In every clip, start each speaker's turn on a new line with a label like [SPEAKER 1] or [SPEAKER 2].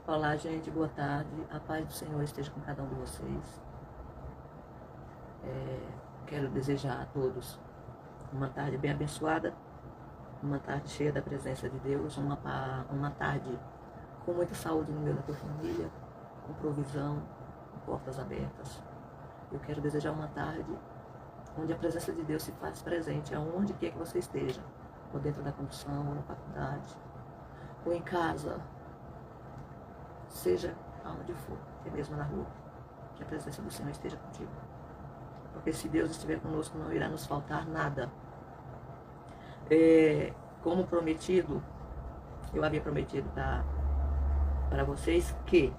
[SPEAKER 1] Olá, gente, boa tarde. A paz do Senhor esteja com cada um de vocês. Quero desejar a todos uma tarde bem abençoada, uma tarde cheia da presença de Deus, uma tarde com muita saúde no meio da tua família, com provisão, com portas abertas. Eu quero desejar uma tarde onde a presença de Deus se faz presente, aonde quer que você esteja, ou dentro da condução, ou na faculdade, ou em casa, seja aonde for, até mesmo na rua, que a presença do Senhor esteja contigo. Porque se Deus estiver conosco, não irá nos faltar nada. Como prometido, eu havia prometido para vocês que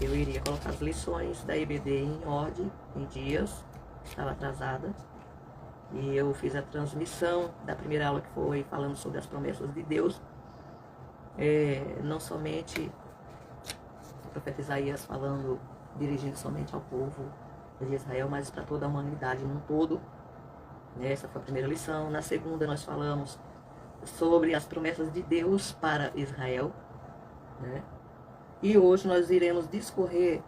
[SPEAKER 1] eu iria colocar as lições da EBD em ordem, em dias, estava atrasada. E eu fiz a transmissão da primeira aula, que foi falando sobre as promessas de Deus. Não somente o profeta Isaías falando, dirigindo somente ao povo de Israel, mas para toda a humanidade num todo. Essa foi a primeira lição. Na segunda nós falamos sobre as promessas de Deus para Israel, né? E hoje nós iremos discorrer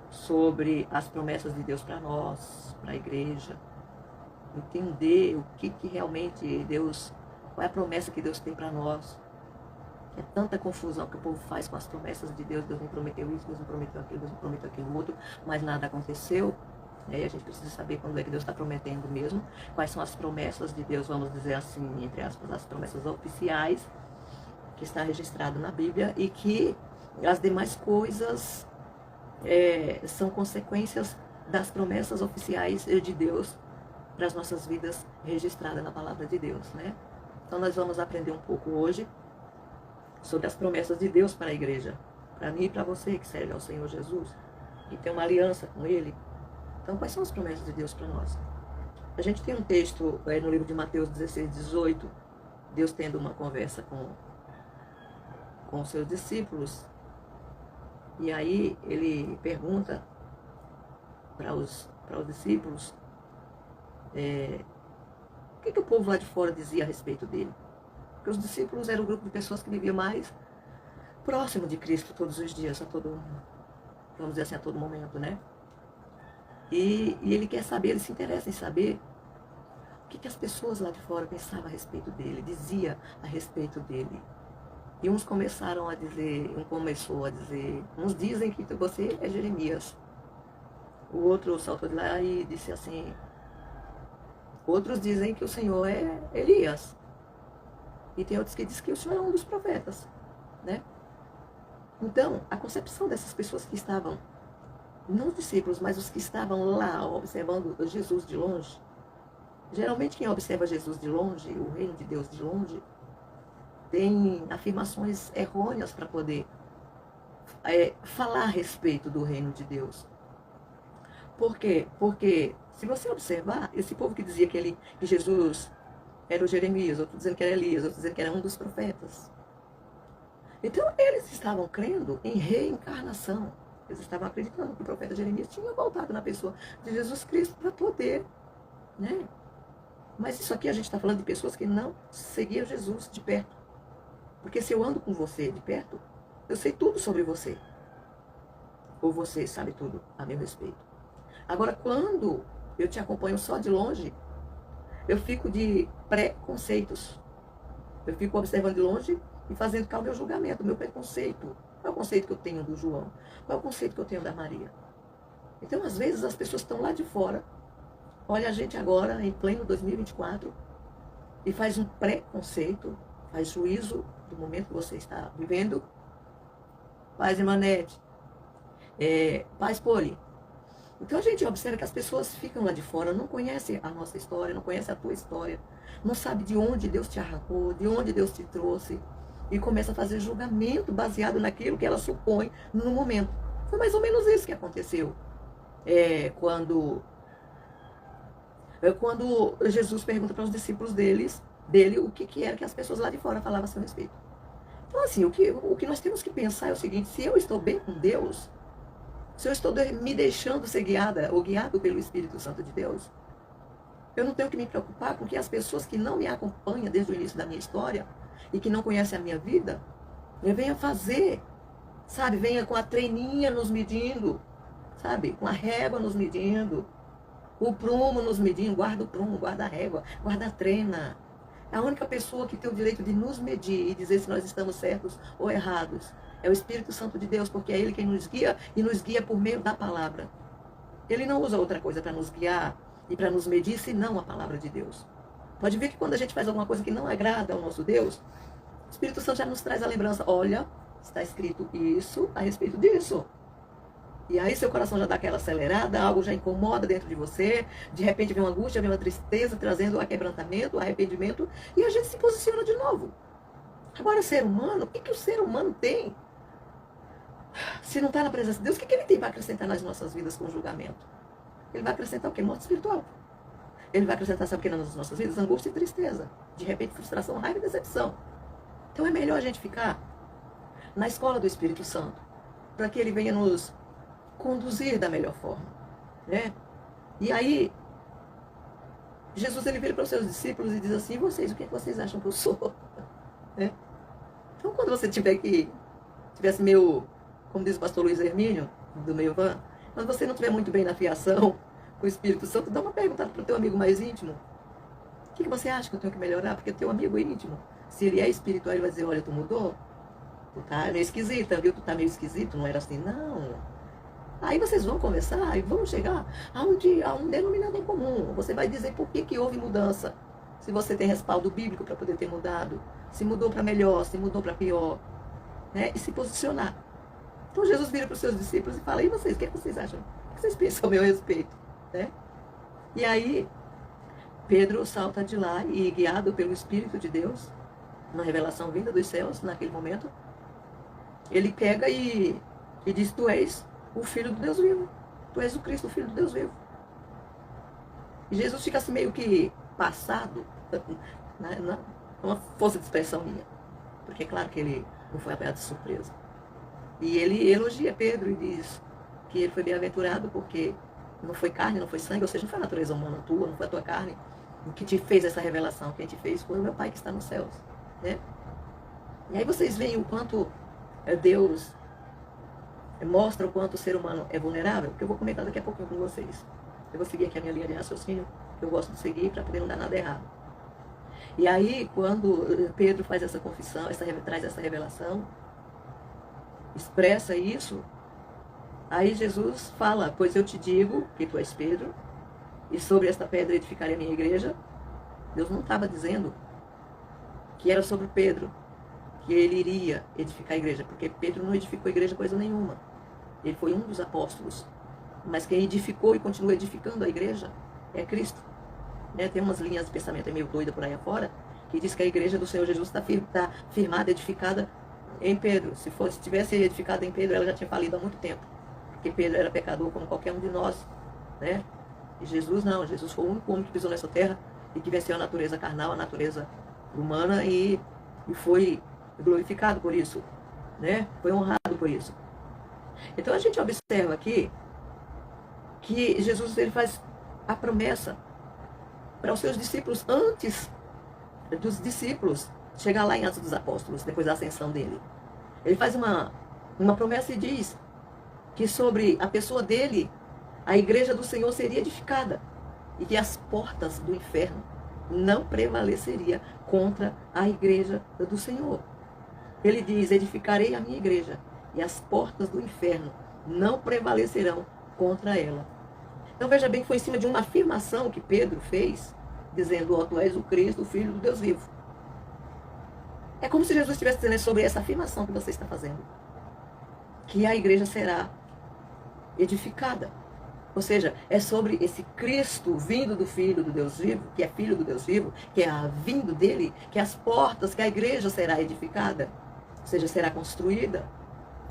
[SPEAKER 1] sobre as promessas de Deus para nós, para a igreja, entender o que realmente Deus, qual é a promessa que Deus tem para nós. É tanta confusão que o povo faz com as promessas de Deus. Deus me prometeu isso, Deus me prometeu aquilo, Deus me prometeu aquilo outro, mas nada aconteceu. E a gente precisa saber quando é que Deus está prometendo mesmo, quais são as promessas de Deus, vamos dizer assim, entre aspas, as promessas oficiais, que está registrado na Bíblia, e que as demais coisas são consequências das promessas oficiais de Deus para as nossas vidas, registradas na palavra de Deus, né? Então nós vamos aprender um pouco hoje sobre as promessas de Deus para a igreja, para mim e para você que serve ao Senhor Jesus, e tem uma aliança com Ele. Então, quais são as promessas de Deus para nós? A gente tem um texto no livro de Mateus 16, 18, Deus tendo uma conversa com os seus discípulos, e aí ele pergunta para os discípulos o que o povo lá de fora dizia a respeito dele. Porque os discípulos eram um grupo de pessoas que viviam mais próximo de Cristo todos os dias, vamos dizer assim, a todo momento, né? E ele quer saber, ele se interessa em saber o que as pessoas lá de fora pensavam a respeito dele, dizia a respeito dele. E uns começou a dizer, uns dizem que você é Jeremias. O outro saltou de lá e disse assim, outros dizem que o Senhor é Elias. E tem outros que dizem que o Senhor é um dos profetas, né? Então, a concepção dessas pessoas que estavam, não os discípulos, mas os que estavam lá observando Jesus de longe, geralmente quem observa Jesus de longe, o reino de Deus de longe, tem afirmações errôneas para poder falar a respeito do reino de Deus. Por quê? Porque se você observar, esse povo que dizia que Jesus era o Jeremias, outro dizendo que era Elias, outro dizendo que era um dos profetas. Então eles estavam crendo em reencarnação. Eles estavam acreditando que o profeta Jeremias tinha voltado na pessoa de Jesus Cristo para poder, né? Mas isso aqui a gente está falando de pessoas que não seguiam Jesus de perto. Porque se eu ando com você de perto, eu sei tudo sobre você. Ou você sabe tudo a meu respeito. Agora, quando eu te acompanho só de longe, eu fico de preconceitos. Eu fico observando de longe e fazendo cá o meu julgamento, o meu preconceito. Qual é o conceito que eu tenho do João? Qual é o conceito que eu tenho da Maria? Então, às vezes, as pessoas estão lá de fora, olha a gente agora, em pleno 2024, e faz um preconceito, faz juízo do momento que você está vivendo. Paz Emanete, Paz Poli. Então a gente observa que as pessoas ficam lá de fora, não conhecem a nossa história, não conhecem a tua história, não sabe de onde Deus te arrancou, de onde Deus te trouxe, e começa a fazer julgamento baseado naquilo que ela supõe no momento. Foi mais ou menos isso que aconteceu quando Jesus pergunta para os discípulos dele o que era que as pessoas lá de fora falavam a seu respeito. Então assim, o que nós temos que pensar é o seguinte: se eu estou bem com Deus, se eu estou me deixando ser guiada ou guiado pelo Espírito Santo de Deus, eu não tenho que me preocupar com que as pessoas que não me acompanham desde o início da minha história e que não conhecem a minha vida, venham fazer sabe? Venha com a treninha nos medindo, sabe? Com a régua nos medindo, o prumo nos medindo, guarda o prumo, guarda a régua, guarda a trena. A única pessoa que tem o direito de nos medir e dizer se nós estamos certos ou errados é o Espírito Santo de Deus, porque é Ele quem nos guia e nos guia por meio da palavra. Ele não usa outra coisa para nos guiar e para nos medir, senão a palavra de Deus. Pode ver que quando a gente faz alguma coisa que não agrada ao nosso Deus, o Espírito Santo já nos traz a lembrança. Olha, está escrito isso a respeito disso. E aí seu coração já dá aquela acelerada, algo já incomoda dentro de você, de repente vem uma angústia, vem uma tristeza, trazendo o quebrantamento, o arrependimento, e a gente se posiciona de novo. Agora, ser humano, o que o ser humano tem? Se não está na presença de Deus, o que ele tem para acrescentar nas nossas vidas com o julgamento? Ele vai acrescentar o quê? Morte espiritual. Ele vai acrescentar, sabe o que nas nossas vidas? Angústia e tristeza. De repente, frustração, raiva e decepção. Então é melhor a gente ficar na escola do Espírito Santo, para que ele venha nos conduzir da melhor forma, né? E aí, Jesus ele vira para os seus discípulos e diz assim: vocês, o que vocês acham que eu sou? Né? Então, quando você tivesse meio, como diz o pastor Luiz Hermínio, do meio van, quando você não estiver muito bem na fiação com o Espírito Santo, dá uma pergunta para o teu amigo mais íntimo. O que você acha que eu tenho que melhorar? Porque o teu amigo é íntimo, se ele é espiritual, ele vai dizer: olha, tu mudou? Tu tá meio esquisita, viu? Tu tá meio esquisito, não era assim, não. Aí vocês vão conversar e vão chegar a um denominador comum. Você vai dizer por que houve mudança. Se você tem respaldo bíblico para poder ter mudado. Se mudou para melhor, se mudou para pior. Né? E se posicionar. Então Jesus vira para os seus discípulos e fala: e vocês, o que vocês acham? O que vocês pensam a meu respeito? Né? E aí Pedro salta de lá e, guiado pelo Espírito de Deus, na revelação vinda dos céus, naquele momento, ele pega e diz: tu és o Filho do Deus vivo. Tu és o Cristo, o Filho do Deus vivo. E Jesus fica assim meio que passado, né? Uma força de expressão minha. Porque é claro que ele não foi apanhado de surpresa. E ele elogia Pedro e diz que ele foi bem-aventurado porque não foi carne, não foi sangue, ou seja, não foi a natureza humana tua, não foi a tua carne que te fez essa revelação. Quem te fez foi o meu Pai que está nos céus. Né? E aí vocês veem o quanto Deus mostra o quanto o ser humano é vulnerável, que eu vou comentar daqui a pouquinho com vocês. Eu vou seguir aqui a minha linha de raciocínio, que eu gosto de seguir para poder não dar nada errado. E aí, quando Pedro faz essa confissão, traz essa revelação, expressa isso, aí Jesus fala: pois eu te digo que tu és Pedro, e sobre esta pedra edificarei a minha igreja. Deus não estava dizendo que era sobre Pedro, que ele iria edificar a igreja, porque Pedro não edificou a igreja coisa nenhuma. Ele foi um dos apóstolos. Mas quem edificou e continua edificando a igreja é Cristo. Né? Tem umas linhas de pensamento meio doida por aí afora, que diz que a igreja do Senhor Jesus está firmada, edificada em Pedro. Se tivesse edificada em Pedro, ela já tinha falido há muito tempo. Porque Pedro era pecador como qualquer um de nós. Né? E Jesus não. Jesus foi o único homem que pisou nessa terra e que venceu a natureza carnal, a natureza humana e foi glorificado por isso. Né? Foi honrado por isso. Então a gente observa aqui que Jesus ele faz a promessa para os seus discípulos antes dos discípulos chegar lá em Atos dos Apóstolos, depois da ascensão dele. Ele faz uma promessa e diz que sobre a pessoa dele, a igreja do Senhor seria edificada e que as portas do inferno não prevaleceria contra a igreja do Senhor. Ele diz: edificarei a minha igreja e as portas do inferno não prevalecerão contra ela. Então veja bem que foi em cima de uma afirmação que Pedro fez, dizendo: ó, tu és o Cristo, o Filho do Deus vivo. É como se Jesus estivesse dizendo sobre essa afirmação que você está fazendo, que a igreja será edificada. Ou seja, é sobre esse Cristo vindo do Filho do Deus vivo, que é Filho do Deus vivo, que é a vindo dele, que as portas, que a igreja será edificada, ou seja, será construída.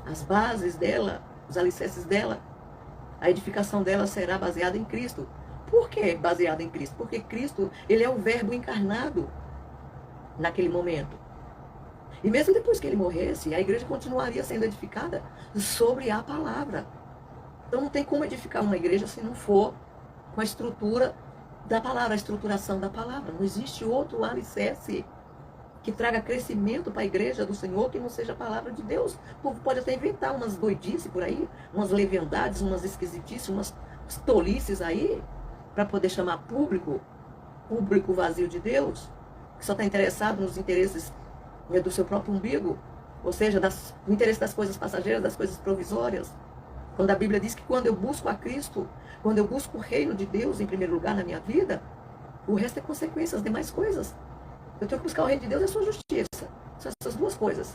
[SPEAKER 1] As bases dela, os alicerces dela, a edificação dela será baseada em Cristo. Por que baseada em Cristo? Porque Cristo, ele é o verbo encarnado naquele momento. E mesmo depois que ele morresse, a igreja continuaria sendo edificada sobre a palavra. Então não tem como edificar uma igreja se não for com a estrutura da palavra, a estruturação da palavra. Não existe outro alicerce que traga crescimento para a igreja do Senhor, que não seja a palavra de Deus. O povo pode até inventar umas doidices por aí, umas leviandades, umas esquisitices, umas tolices aí, para poder chamar público vazio de Deus, que só está interessado nos interesses do seu próprio umbigo, ou seja, no interesse das coisas passageiras, das coisas provisórias. Quando a Bíblia diz que quando eu busco a Cristo, quando eu busco o reino de Deus em primeiro lugar na minha vida, o resto é consequência, as demais coisas. Eu tenho que buscar o reino de Deus e a sua justiça. São essas duas coisas.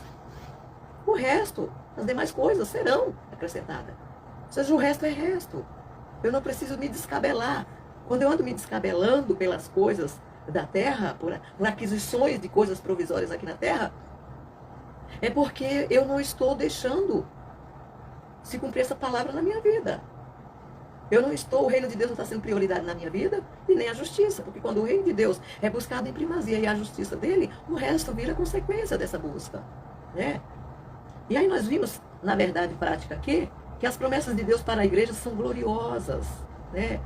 [SPEAKER 1] O resto, as demais coisas serão acrescentadas. Ou seja, o resto é resto. Eu não preciso me descabelar. Quando eu ando me descabelando pelas coisas da terra, por aquisições de coisas provisórias aqui na terra, é porque eu não estou deixando se cumprir essa palavra na minha vida. O reino de Deus não está sendo prioridade na minha vida e nem a justiça, porque quando o reino de Deus é buscado em primazia e a justiça dele, o resto vira consequência dessa busca, né? E aí nós vimos, na verdade prática aqui, que as promessas de Deus para a igreja são gloriosas, né?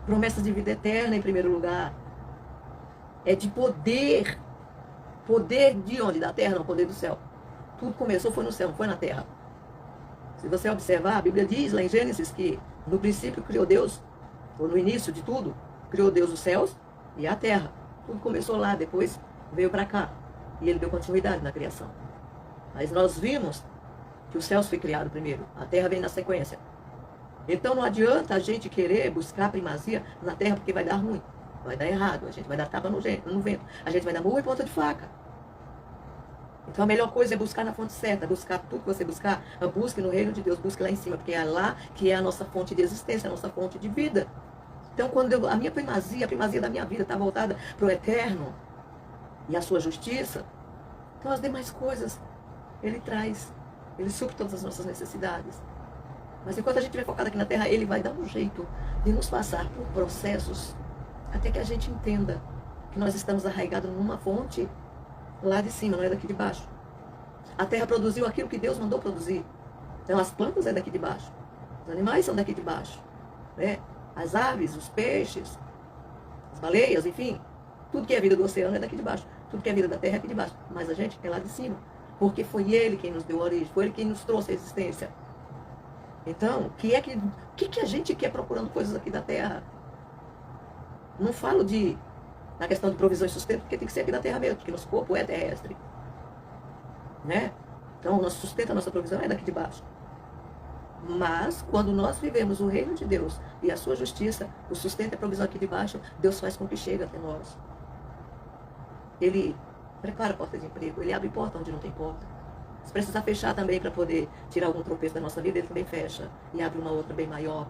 [SPEAKER 1] Promessas de vida eterna em primeiro lugar, é de poder de onde? Da terra, não, poder do céu. Tudo começou, foi no céu, não foi na terra. Se você observar, a Bíblia diz lá em Gênesis que no princípio criou Deus, ou no início de tudo, criou Deus os céus e a terra. Tudo começou lá, depois veio para cá. E ele deu continuidade na criação. Mas nós vimos que os céus foi criado primeiro, a terra vem na sequência. Então não adianta a gente querer buscar primazia na terra, porque vai dar ruim, vai dar errado, a gente vai dar tapa no vento, a gente vai dar murro e ponta de faca. Então a melhor coisa é buscar na fonte certa, buscar tudo que você buscar, busque no reino de Deus, busque lá em cima, porque é lá que é a nossa fonte de existência, a nossa fonte de vida. Então quando a minha primazia, a primazia da minha vida está voltada para o eterno e a sua justiça, então as demais coisas ele traz, ele supre todas as nossas necessidades. Mas enquanto a gente estiver focado aqui na terra, ele vai dar um jeito de nos passar por processos até que a gente entenda que nós estamos arraigados numa fonte lá de cima, não é daqui de baixo. A terra produziu aquilo que Deus mandou produzir. Então as plantas é daqui de baixo. Os animais são daqui de baixo, né? As aves, os peixes, as baleias, enfim. Tudo que é vida do oceano é daqui de baixo. Tudo que é vida da terra é aqui de baixo. Mas a gente é lá de cima. Porque foi Ele quem nos deu a origem. Foi Ele quem nos trouxe a existência. Então, o que a gente quer procurando coisas aqui da terra? Não falo na questão de provisão e sustento, porque tem que ser aqui da terra mesmo, porque nosso corpo é terrestre, né? Então o nosso sustento, a nossa provisão é daqui de baixo. Mas quando nós vivemos o reino de Deus e a sua justiça, o sustento e a provisão aqui de baixo, Deus faz com que chegue até nós. Ele prepara a porta de emprego, ele abre porta onde não tem porta. Se precisar fechar também para poder tirar algum tropeço da nossa vida, ele também fecha e abre uma outra bem maior.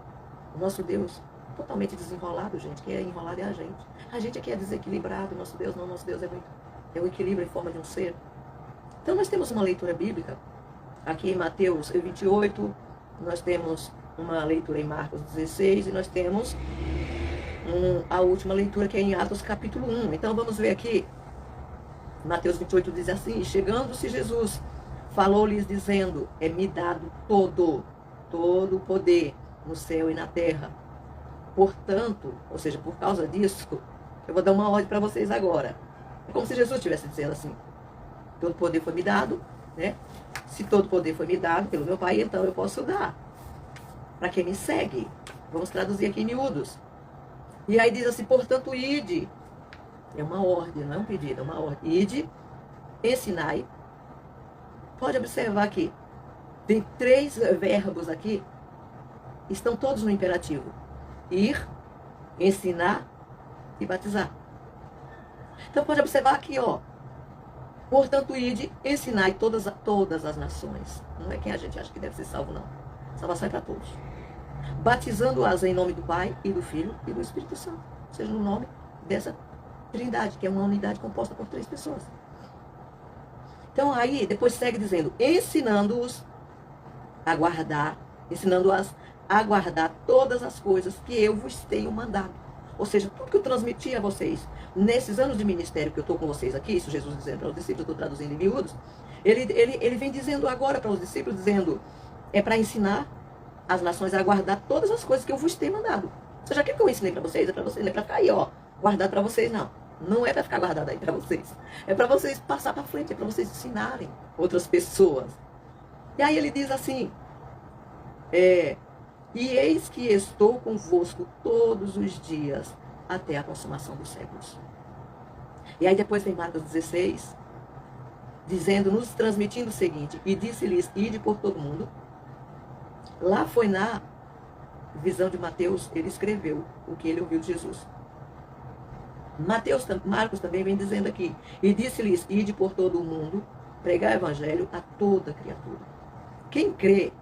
[SPEAKER 1] O nosso Deus totalmente desenrolado, gente. Quem é enrolado é a gente. A gente aqui é desequilibrado. Nosso Deus não. Nosso Deus é o equilíbrio em forma de um ser. Então nós temos uma leitura bíblica. Aqui em Mateus 28. Nós temos uma leitura em Marcos 16. E nós temos a última leitura que é em Atos capítulo 1. Então vamos ver aqui. Mateus 28 diz assim: chegando-se Jesus, falou-lhes dizendo: é-me dado todo o poder no céu e na terra. Portanto, ou seja, por causa disso, eu vou dar uma ordem para vocês agora. É como se Jesus estivesse dizendo assim: todo poder foi me dado, né? Se todo poder foi me dado pelo meu Pai, então eu posso dar para quem me segue. Vamos traduzir aqui em miúdos. E aí diz assim: portanto, ide. É uma ordem, não é um pedido, é uma ordem. Ide, ensinai. Pode observar aqui, tem 3 verbos aqui, estão todos no imperativo: ir, ensinar e batizar. Então pode observar aqui, ó. Portanto, ide, ensinai todas as nações. Não é quem a gente acha que deve ser salvo, não. Salvação é para todos. Batizando-as em nome do Pai e do Filho e do Espírito Santo. Ou seja, no nome dessa Trindade, que é uma unidade composta por 3 pessoas. Então aí, depois segue dizendo: ensinando-os a guardar, ensinando-as a guardar todas as coisas que eu vos tenho mandado. Ou seja, tudo que eu transmiti a vocês nesses anos de ministério que eu estou com vocês aqui, isso Jesus dizendo para os discípulos, eu estou traduzindo em miúdos, ele vem dizendo agora para os discípulos, dizendo, é para ensinar as nações a guardar todas as coisas que eu vos tenho mandado. Ou seja, aquilo que eu ensinei para vocês, é para vocês, não é para ficar aí, ó, guardado para vocês, não. Não é para ficar guardado aí para vocês. É para vocês passar para frente, é para vocês ensinarem outras pessoas. E aí ele diz assim, e eis que estou convosco todos os dias até a consumação dos séculos. E aí depois vem Marcos 16, dizendo, nos transmitindo o seguinte, e disse-lhes, ide por todo mundo. Lá foi na visão de Mateus, ele escreveu o que ele ouviu de Jesus. Marcos também vem dizendo aqui, e disse-lhes, ide por todo o mundo, pregar o evangelho a toda criatura. Quem crê,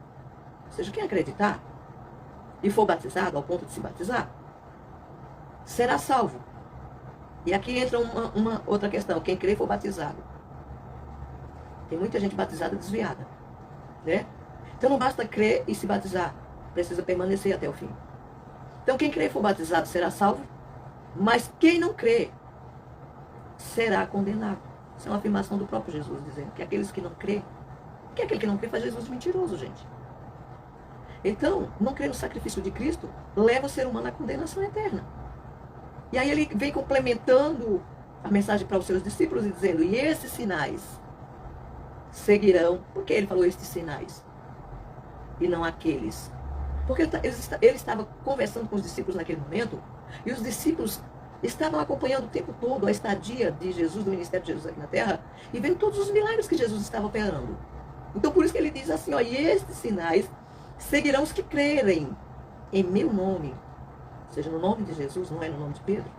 [SPEAKER 1] ou seja, quem acreditar, e for batizado ao ponto de se batizar, será salvo. E aqui entra uma outra questão, quem crê e for batizado. Tem muita gente batizada desviada, né? Então não basta crer e se batizar, precisa permanecer até o fim. Então quem crê e for batizado será salvo, mas quem não crê será condenado. Isso é uma afirmação do próprio Jesus, dizendo que aqueles que não crê, que aquele que não crê faz Jesus de mentiroso, gente. Então, não crer no sacrifício de Cristo leva o ser humano à condenação eterna. E aí ele vem complementando a mensagem para os seus discípulos e dizendo, e esses sinais seguirão. Por que ele falou estes sinais? E não aqueles. Porque ele estava conversando com os discípulos naquele momento, e os discípulos estavam acompanhando o tempo todo a estadia de Jesus, do ministério de Jesus aqui na terra, e vendo todos os milagres que Jesus estava operando. Então por isso que ele diz assim, ó, e estes sinais seguirão os que crerem em meu nome. Ou seja, no nome de Jesus, não é no nome de Pedro.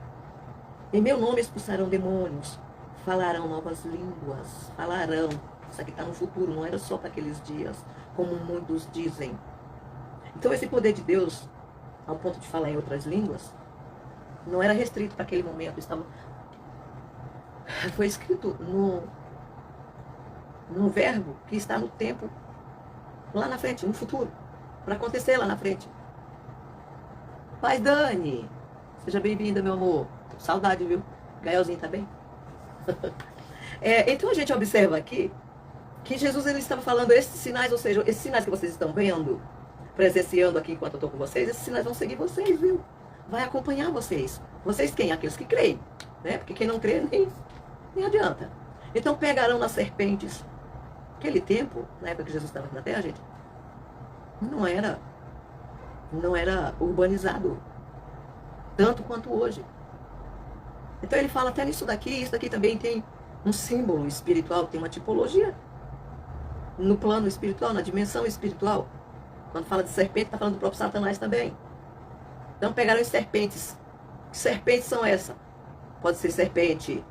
[SPEAKER 1] Em meu nome expulsarão demônios, falarão novas línguas, falarão. Isso aqui está no futuro, não era só para aqueles dias, como muitos dizem. Então esse poder de Deus, ao ponto de falar em outras línguas, não era restrito para aquele momento. Foi escrito no verbo que está no tempo, lá na frente, no futuro, para acontecer lá na frente. Paz, Dani, seja bem-vinda, meu amor. Saudade, viu? Gaelzinho tá bem? Então a gente observa aqui que Jesus ele estava falando esses sinais, ou seja, esses sinais que vocês estão vendo, presenciando aqui enquanto eu estou com vocês, esses sinais vão seguir vocês, viu? Vai acompanhar vocês. Vocês quem? Aqueles que creem, né? Porque quem não crê nem adianta. Então pegarão nas serpentes. Aquele tempo, na época que Jesus estava aqui na terra, gente, não era urbanizado tanto quanto hoje. Então ele fala até nisso daqui, isso daqui também tem um símbolo espiritual, tem uma tipologia no plano espiritual, na dimensão espiritual. Quando fala de serpente, está falando do próprio Satanás também. Então pegaram as serpentes. Que serpentes são essas? Pode ser serpente,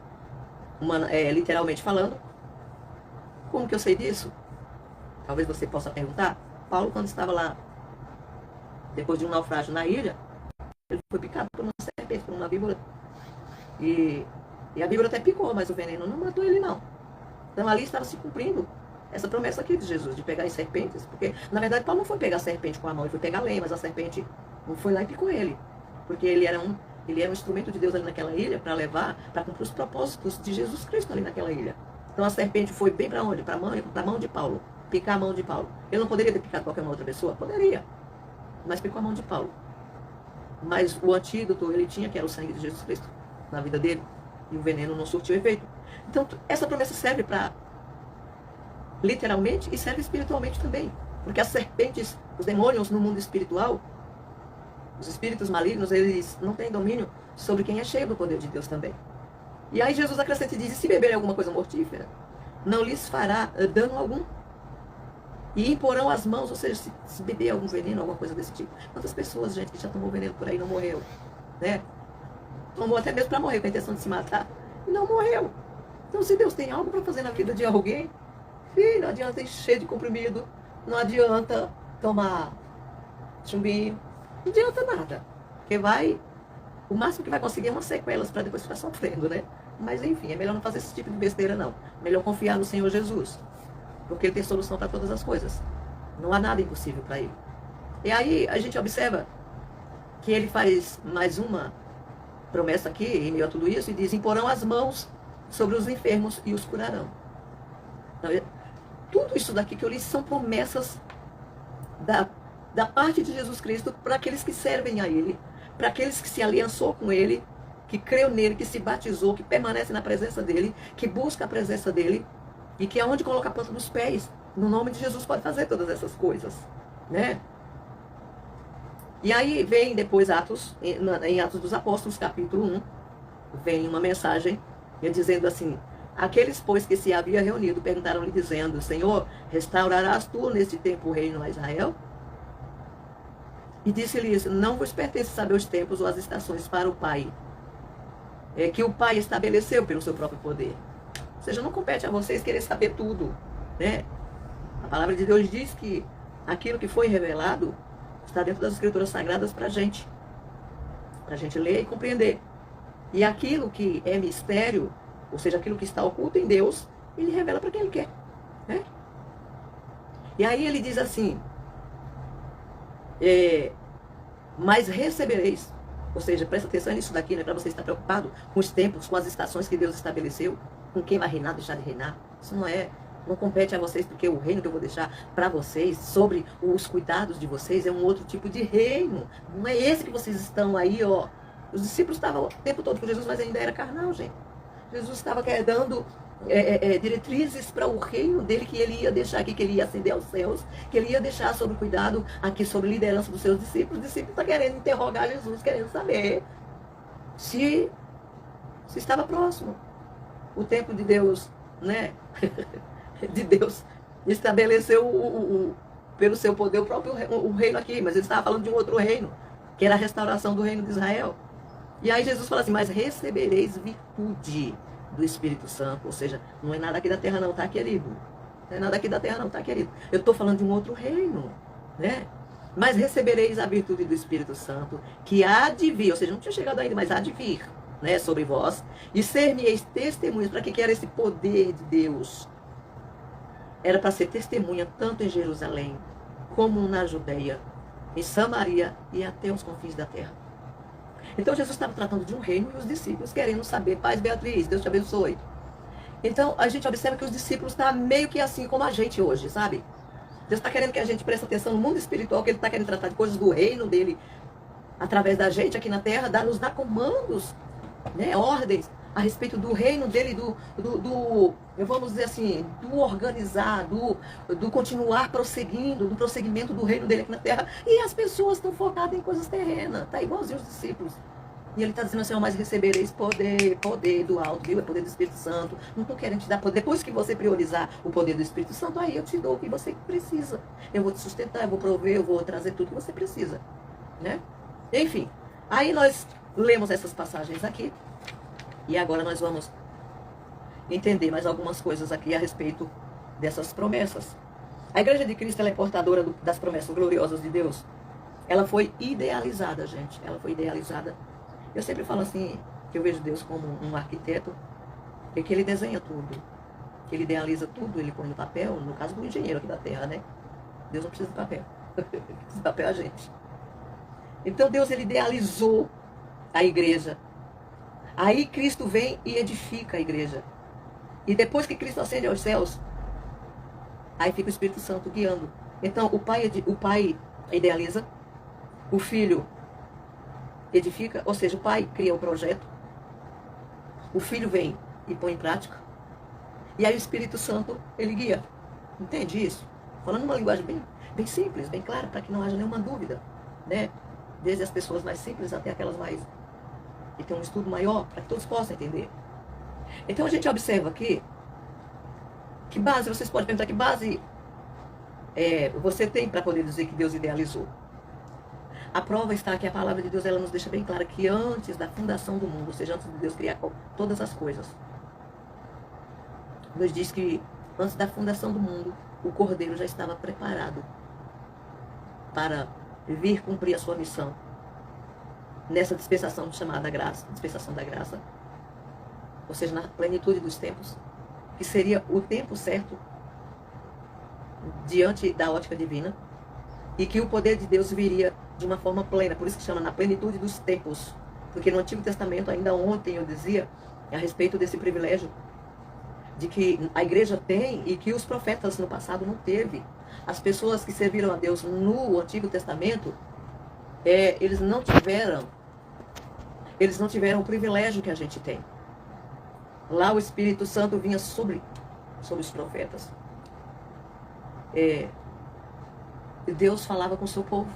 [SPEAKER 1] literalmente falando. Como que eu sei disso? Talvez você possa perguntar. Paulo, quando estava lá, depois de um naufrágio na ilha, ele foi picado por uma serpente, por uma víbora. E a víbora até picou, mas o veneno não matou ele, não. Então ali estava se cumprindo essa promessa aqui de Jesus, de pegar as serpentes. Porque, na verdade, Paulo não foi pegar a serpente com a mão, ele foi pegar a lei, mas a serpente não foi lá e picou ele. Porque ele era um instrumento de Deus ali naquela ilha para cumprir os propósitos de Jesus Cristo ali naquela ilha. Então a serpente foi bem para onde? Para a mão de Paulo. Picar a mão de Paulo. Ele não poderia ter picado qualquer outra pessoa? Poderia. Mas picou a mão de Paulo. Mas o antídoto ele tinha, que era o sangue de Jesus Cristo, na vida dele. E o veneno não surtiu efeito. Então essa promessa serve para literalmente e serve espiritualmente também. Porque as serpentes, os demônios no mundo espiritual, os espíritos malignos, eles não têm domínio sobre quem é cheio do poder de Deus também. E aí Jesus acrescenta e diz, e se beberem alguma coisa mortífera, não lhes fará dano algum. E imporão as mãos, ou seja, se beber algum veneno, alguma coisa desse tipo. Quantas pessoas, gente, que já tomou veneno por aí e não morreu, né? Tomou até mesmo para morrer, com a intenção de se matar, e não morreu. Então se Deus tem algo para fazer na vida de alguém, filho, não adianta encher de comprimido, não adianta tomar chumbinho, não adianta nada. Porque o máximo que vai conseguir é umas sequelas para depois ficar sofrendo, né? Mas enfim, é melhor não fazer esse tipo de besteira, não. Melhor confiar no Senhor Jesus. Porque Ele tem solução para todas as coisas. Não há nada impossível para Ele. E aí a gente observa que Ele faz mais uma promessa aqui, em meio a tudo isso, e diz, imporão as mãos sobre os enfermos e os curarão. Então, tudo isso daqui que eu li são promessas da parte de Jesus Cristo para aqueles que servem a Ele, para aqueles que se aliançou com Ele que creu nele, que se batizou, que permanece na presença dele, que busca a presença dele, e que aonde coloca a planta dos pés, no nome de Jesus pode fazer todas essas coisas, né? E aí vem depois em Atos dos Apóstolos, capítulo 1, vem uma mensagem dizendo assim: aqueles, pois, que se havia reunido, perguntaram-lhe dizendo: Senhor, restaurarás tu neste tempo o reino a Israel? E disse-lhes: não vos pertence saber os tempos ou as estações para o Pai, que o Pai estabeleceu pelo seu próprio poder. Ou seja, não compete a vocês querer saber tudo, né? A palavra de Deus diz que aquilo que foi revelado está dentro das Escrituras Sagradas para a gente ler e compreender. E aquilo que é mistério, ou seja, aquilo que está oculto em Deus, ele revela para quem ele quer, né? E aí ele diz assim: mas recebereis, ou seja, presta atenção nisso daqui, não é para você estar preocupado com os tempos, com as estações que Deus estabeleceu, com quem vai reinar, deixar de reinar. Isso não compete a vocês, porque o reino que eu vou deixar para vocês, sobre os cuidados de vocês, é um outro tipo de reino. Não é esse que vocês estão aí, ó. Os discípulos estavam o tempo todo com Jesus, mas ainda era carnal, gente. Jesus estava dando diretrizes para o reino dele, que ele ia deixar aqui, que ele ia ascender aos céus, que ele ia deixar sob cuidado aqui, sob liderança dos seus discípulos. Os discípulos estão querendo interrogar Jesus, querendo saber se estava próximo o tempo de Deus, né? De Deus estabeleceu pelo seu poder o próprio o reino aqui, mas ele estava falando de um outro reino, que era a restauração do reino de Israel. E aí Jesus fala assim: mas recebereis virtude do Espírito Santo. Ou seja, não é nada aqui da terra não, tá, querido? Não é nada aqui da terra não, tá, querido? Eu estou falando de um outro reino, né? Mas recebereis a virtude do Espírito Santo, que há de vir, ou seja, não tinha chegado ainda, mas há de vir, né, sobre vós, e ser-me-eis testemunhas. Para que era esse poder de Deus? Era para ser testemunha tanto em Jerusalém, como na Judeia, em Samaria e até os confins da terra. Então Jesus estava tratando de um reino e os discípulos querendo saber. Paz, Beatriz, Deus te abençoe. Então a gente observa que os discípulos estão meio que assim como a gente hoje, sabe? Deus está querendo que a gente preste atenção no mundo espiritual, que ele está querendo tratar de coisas do reino dele, através da gente aqui na terra, nos dar comandos, né, ordens a respeito do reino dele, vamos dizer assim, do organizar, do continuar prosseguindo, do prosseguimento do reino dele aqui na terra. E as pessoas estão focadas em coisas terrenas, tá igualzinho os discípulos. E ele está dizendo assim: mas recebereis poder do alto, viu? É poder do Espírito Santo. Não estou querendo te dar poder. Depois que você priorizar o poder do Espírito Santo, aí eu te dou o que você precisa. Eu vou te sustentar, eu vou prover, eu vou trazer tudo que você precisa, né? Enfim, aí nós lemos essas passagens aqui. E agora nós vamos entender mais algumas coisas aqui a respeito dessas promessas. A Igreja de Cristo, ela é portadora das promessas gloriosas de Deus. Ela foi idealizada, gente. Ela foi idealizada. Eu sempre falo assim, que eu vejo Deus como um arquiteto, que ele desenha tudo, que ele idealiza tudo, ele põe no papel, no caso do engenheiro aqui da terra, né? Deus não precisa de papel. Precisa de papel é a gente. Então Deus, ele idealizou a igreja. Aí Cristo vem e edifica a igreja. E depois que Cristo ascende aos céus, aí fica o Espírito Santo guiando. Então o pai idealiza, o filho edifica, ou seja, o pai cria o projeto, o filho vem e põe em prática, e aí o Espírito Santo, ele guia. Entende isso? Falando uma linguagem bem simples, bem clara, para que não haja nenhuma dúvida, né? Desde as pessoas mais simples até aquelas mais que tem um estudo maior, para que todos possam entender. Então a gente observa aqui, que base, vocês podem perguntar, que base você tem para poder dizer que Deus idealizou? A prova está que a palavra de Deus, ela nos deixa bem clara que antes da fundação do mundo, ou seja, antes de Deus criar todas as coisas, nos diz que antes da fundação do mundo, o Cordeiro já estava preparado para vir cumprir a sua missão nessa dispensação chamada graça, dispensação da graça, ou seja, na plenitude dos tempos, que seria o tempo certo diante da ótica divina, e que o poder de Deus viria de uma forma plena, por isso que chama na plenitude dos tempos, porque no Antigo Testamento, ainda ontem eu dizia a respeito desse privilégio de que a igreja tem e que os profetas no passado não teve. As pessoas que serviram a Deus no Antigo Testamento, eles não tiveram Eles não tiveram o privilégio que a gente tem. Lá o Espírito Santo vinha sobre os profetas. E Deus falava com o seu povo.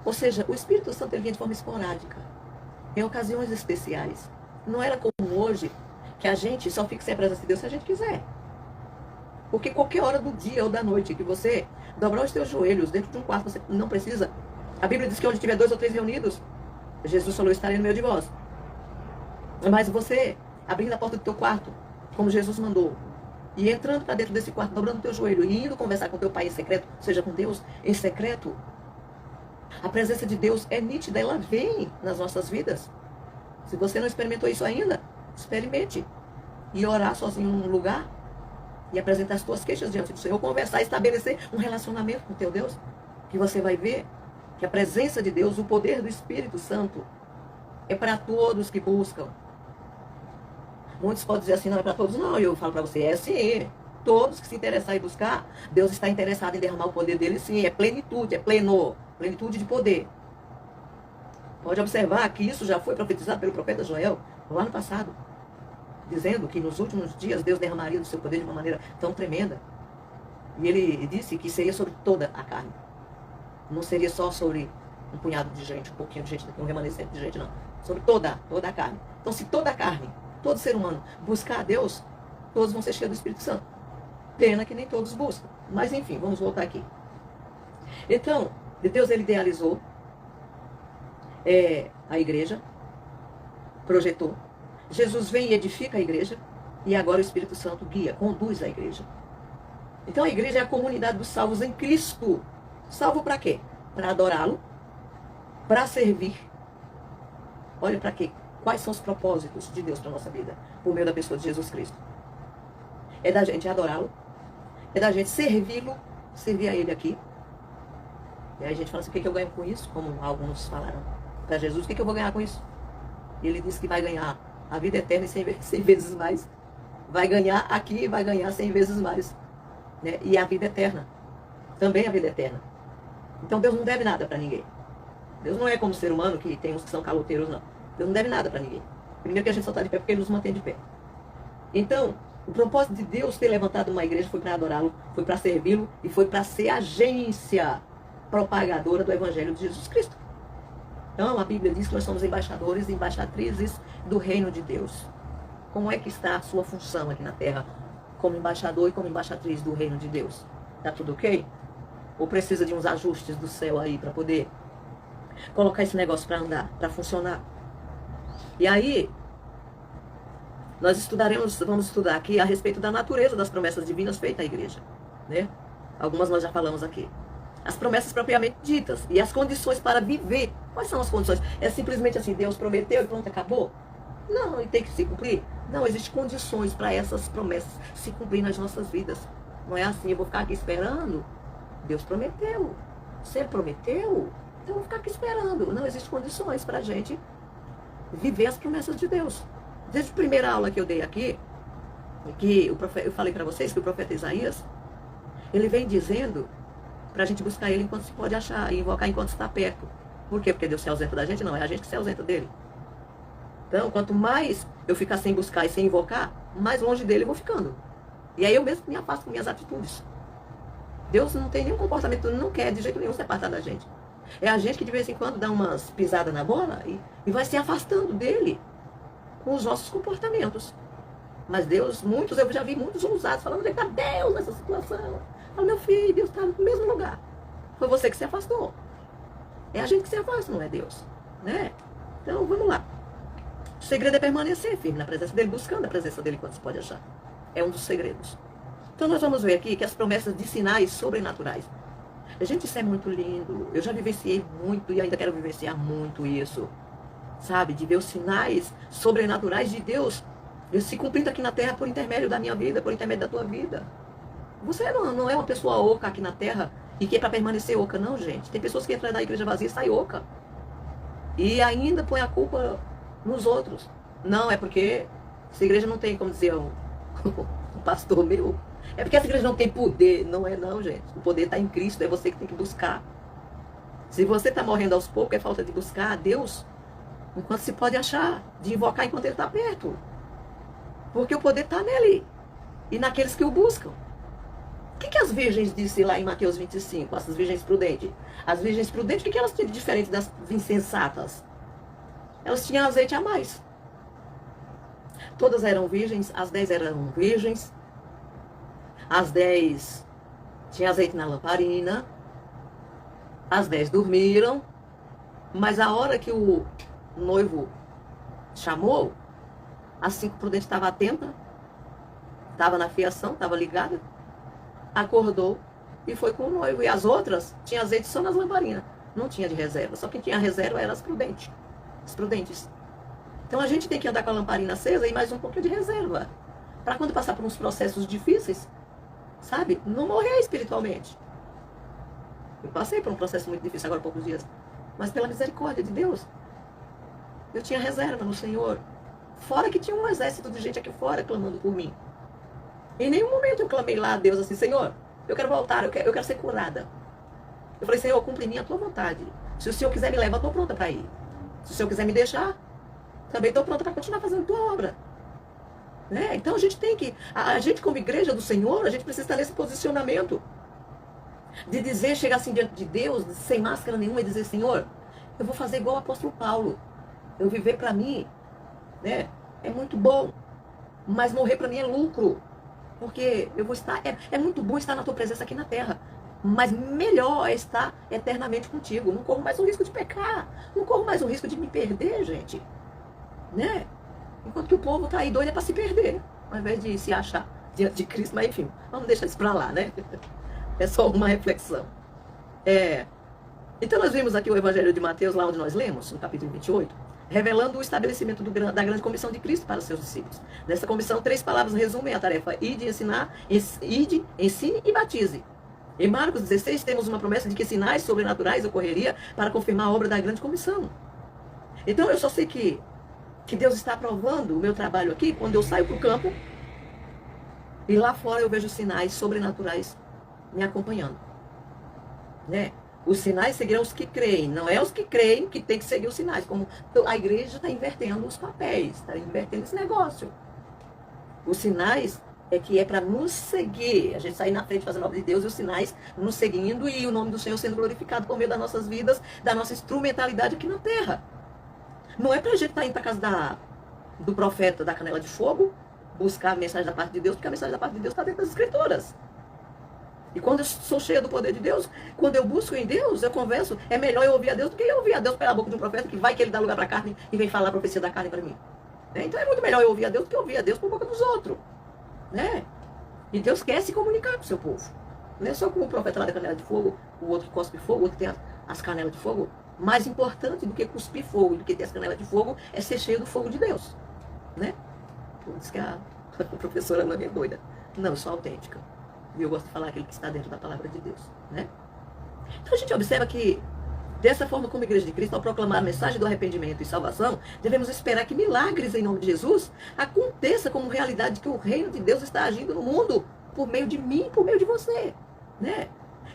[SPEAKER 1] Ou seja, o Espírito Santo ele vinha de forma esporádica, em ocasiões especiais. Não era como hoje, que a gente só fica sem a presença de Deus se a gente quiser. Porque qualquer hora do dia ou da noite que você dobrar os teus joelhos dentro de um quarto, você não precisa. A Bíblia diz que onde tiver 2 ou 3 reunidos, Jesus falou, estarei no meio de vós. Mas você, abrindo a porta do teu quarto, como Jesus mandou, e entrando para dentro desse quarto, dobrando o teu joelho, e indo conversar com teu pai em secreto, seja com Deus em secreto, a presença de Deus é nítida, ela vem nas nossas vidas. Se você não experimentou isso ainda, experimente. E orar sozinho num lugar, e apresentar as tuas queixas diante do Senhor, conversar, estabelecer um relacionamento com o teu Deus, que você vai ver que a presença de Deus, o poder do Espírito Santo, é para todos que buscam. Muitos podem dizer assim, não é para todos, não. Eu falo para você, é sim. Todos que se interessarem em buscar, Deus está interessado em derramar o poder dele, sim. É plenitude, é plenitude de poder. Pode observar que isso já foi profetizado pelo profeta Joel, lá no passado, dizendo que nos últimos dias Deus derramaria do seu poder de uma maneira tão tremenda. E ele disse que seria sobre toda a carne. Não seria só sobre um punhado de gente, um pouquinho de gente, um remanescente de gente, não. Sobre toda a carne. Então, se toda a carne, todo ser humano buscar a Deus, todos vão ser cheios do Espírito Santo. Pena que nem todos buscam. Mas, enfim, vamos voltar aqui. Então, Deus ele idealizou a igreja, projetou. Jesus vem e edifica a igreja, e agora o Espírito Santo guia, conduz a igreja. Então a igreja é a comunidade dos salvos em Cristo. Salvo para quê? Para adorá-lo, para servir. Olha para quê? Quais são os propósitos de Deus para a nossa vida, por meio da pessoa de Jesus Cristo? É da gente adorá-lo, é da gente servi-lo, servir a Ele aqui. E aí a gente fala assim, o que eu ganho com isso? Como alguns falaram para Jesus, o que eu vou ganhar com isso? E Ele disse que vai ganhar a vida eterna e 100 vezes mais. Vai ganhar aqui e vai ganhar 100 vezes mais. Né? E a vida eterna. Também a vida eterna. Então Deus não deve nada para ninguém. Deus não é como ser humano, que tem uns que são caloteiros, não. Deus não deve nada para ninguém. Primeiro que a gente só está de pé porque Ele nos mantém de pé. Então, o propósito de Deus ter levantado uma igreja foi para adorá-lo, foi para servi-lo e foi para ser agência propagadora do Evangelho de Jesus Cristo. Então, a Bíblia diz que nós somos embaixadores e embaixatrizes do reino de Deus. Como é que está a sua função aqui na terra, como embaixador e como embaixatriz do reino de Deus? Está tudo ok? Ou precisa de uns ajustes do céu aí para poder colocar esse negócio para andar, para funcionar? E aí, vamos estudar aqui a respeito da natureza das promessas divinas feitas à igreja. Né? Algumas nós já falamos aqui. As promessas propriamente ditas e as condições para viver. Quais são as condições? É simplesmente assim, Deus prometeu e pronto, acabou? Não, e tem que se cumprir. Não, existem condições para essas promessas se cumprir nas nossas vidas. Não é assim, eu vou ficar aqui esperando. Deus prometeu. Se Ele prometeu, então eu vou ficar aqui esperando. Não, existem condições para a gente viver as promessas de Deus. Desde a primeira aula que eu dei aqui, que eu falei para vocês que o profeta Isaías, ele vem dizendo para a gente buscar Ele enquanto se pode achar, e invocar enquanto está perto. Por quê? Porque Deus se ausenta da gente? Não, é a gente que se ausenta dele. Então, quanto mais eu ficar sem buscar e sem invocar, mais longe dele eu vou ficando. E aí eu mesmo me afasto com minhas atitudes. Deus não tem nenhum comportamento, não quer de jeito nenhum se apartar da gente. É a gente que de vez em quando dá umas pisadas na bola e vai se afastando dele com os nossos comportamentos. Mas Deus, eu já vi muitos ousados falando, onde está Deus nessa situação? Fala, meu filho, Deus está no mesmo lugar. Foi você que se afastou. É a gente que se afasta, não é Deus. Né? Então, vamos lá. O segredo é permanecer firme na presença dele, buscando a presença dele quando se pode achar. É um dos segredos. Então, nós vamos ver aqui que as promessas de sinais sobrenaturais. Gente, isso é muito lindo. Eu já vivenciei muito e ainda quero vivenciar muito isso. Sabe? De ver os sinais sobrenaturais de Deus se cumprindo aqui na terra por intermédio da minha vida, por intermédio da tua vida. Você não é uma pessoa oca aqui na terra e que é para permanecer oca, não, gente. Tem pessoas que entram na igreja vazia e saem oca. E ainda põe a culpa nos outros. Não, é porque essa igreja não tem, como dizer o pastor meu, é porque essa igreja não tem poder. Não é não, gente. O poder está em Cristo, é você que tem que buscar. Se você está morrendo aos poucos, é falta de buscar a Deus. enquanto se pode achar, de invocar enquanto ele está perto. Porque o poder está nele e naqueles que o buscam. O que as virgens disseram lá em Mateus 25, essas virgens prudentes? As virgens prudentes, o que elas tinham de diferente das insensatas? Elas tinham azeite a mais. Todas eram virgens, as 10 eram virgens. As 10 tinham azeite na lamparina. As 10 dormiram. Mas a hora que o noivo chamou, as 5 prudentes estavam atentas, estava na fiação, estava ligada, acordou e foi com o noivo. E as outras tinham azeite só nas lamparinas, não tinha de reserva. Só quem tinha reserva eram as prudentes. As prudentes. Então a gente tem que andar com a lamparina acesa e mais um pouquinho de reserva. Para quando passar por uns processos difíceis, sabe, não morrer espiritualmente. Eu passei por um processo muito difícil agora há poucos dias. Mas pela misericórdia de Deus, eu tinha reserva no Senhor. Fora que tinha um exército de gente aqui fora clamando por mim. Em nenhum momento eu clamei lá a Deus assim, Senhor, eu quero voltar, eu quero ser curada. Eu falei, Senhor, cumpre em mim a tua vontade. Se o Senhor quiser me levar, eu estou pronta para ir. Se o Senhor quiser me deixar, também estou pronta para continuar fazendo a tua obra. Né? Então a gente tem que, a gente como igreja do Senhor, a gente precisa estar nesse posicionamento. De dizer, chegar assim diante de Deus, sem máscara nenhuma, e dizer, Senhor, eu vou fazer igual o apóstolo Paulo. Eu viver para mim, né, é muito bom, mas morrer para mim é lucro. Porque eu vou estar, é muito bom estar na tua presença aqui na terra, mas melhor é estar eternamente contigo. Não corro mais o risco de pecar, não corro mais o risco de me perder, gente. Né? Enquanto que o povo está aí doido é para se perder, ao invés de se achar diante de Cristo. Mas enfim, vamos deixar isso para lá, né? É só uma reflexão. Então nós vimos aqui o Evangelho de Mateus, lá onde nós lemos, no capítulo 28, revelando o estabelecimento da grande comissão de Cristo para os seus discípulos. Nessa comissão, 3 palavras resumem a tarefa: ide, ensinar, ide, ensine e batize. Em Marcos 16, temos uma promessa de que sinais sobrenaturais ocorreria para confirmar a obra da grande comissão. Então eu só sei que Deus está aprovando o meu trabalho aqui quando eu saio para o campo e lá fora eu vejo sinais sobrenaturais me acompanhando. Né? Os sinais seguirão os que creem. Não é os que creem que tem que seguir os sinais. Como a igreja está invertendo os papéis, está invertendo esse negócio. Os sinais é para nos seguir. A gente sair na frente fazendo a obra de Deus e os sinais nos seguindo e o nome do Senhor sendo glorificado por meio das nossas vidas, da nossa instrumentalidade aqui na terra. Não é para a gente estar indo para a casa do profeta da canela de fogo, buscar a mensagem da parte de Deus, porque a mensagem da parte de Deus está dentro das Escrituras. E quando eu sou cheia do poder de Deus, quando eu busco em Deus, eu converso, é melhor eu ouvir a Deus do que eu ouvir a Deus pela boca de um profeta que vai que ele dá lugar para a carne e vem falar a profecia da carne para mim. Então é muito melhor eu ouvir a Deus do que ouvir a Deus por boca dos outros. Né? E Deus quer se comunicar com o seu povo. Não é só com o profeta lá da canela de fogo, o outro que cospe fogo, o outro que tem as canelas de fogo. Mais importante do que cuspir fogo, do que ter as canelas de fogo, é ser cheio do fogo de Deus. Né? Por isso que a professora Ana é doida. Não, eu sou autêntica. E eu gosto de falar aquilo que está dentro da palavra de Deus. Né? Então a gente observa que, dessa forma como Igreja de Cristo, ao proclamar a mensagem do arrependimento e salvação, devemos esperar que milagres em nome de Jesus aconteça como realidade de que o reino de Deus está agindo no mundo por meio de mim e por meio de você. Né?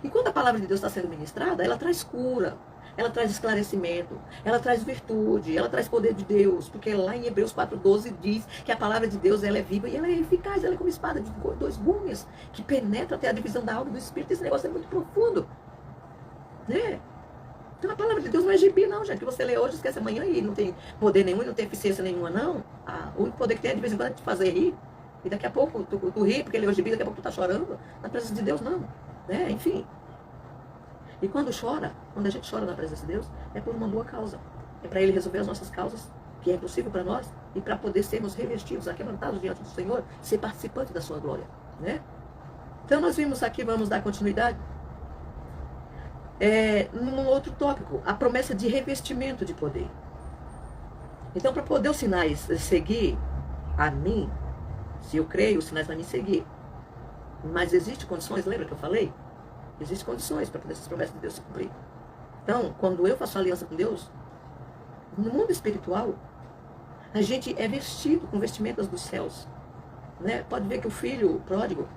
[SPEAKER 1] Enquanto a palavra de Deus está sendo ministrada, ela traz cura, ela traz esclarecimento, ela traz virtude, ela traz poder de Deus, porque lá em Hebreus 4,12 diz que a palavra de Deus ela é viva e ela é eficaz, ela é como espada de 2 gumes, que penetra até a divisão da alma e do espírito. Esse negócio é muito profundo. Né? Então a palavra de Deus não é gibi não, gente, que você lê hoje, esquece amanhã e não tem poder nenhum, não tem eficiência nenhuma não. O único poder que tem é de vez em quando te fazer rir, e daqui a pouco tu ri porque leu o gibi, daqui a pouco tu tá chorando. Na presença de Deus não. Né? Enfim. E quando a gente chora na presença de Deus, é por uma boa causa. É para Ele resolver as nossas causas, que é impossível para nós, e para poder sermos revestidos, aquebrantados diante do Senhor, ser participante da sua glória. Né? Então nós vimos aqui, vamos dar continuidade, num outro tópico, a promessa de revestimento de poder. Então, para poder os sinais seguir a mim, se eu creio, os sinais vão me seguir. Mas existem condições, lembra que eu falei? Existem condições para poder essas promessas de Deus se cumprir. Então, quando eu faço aliança com Deus, no mundo espiritual, a gente é vestido com vestimentas dos céus. Né? Pode ver que o filho pródigo,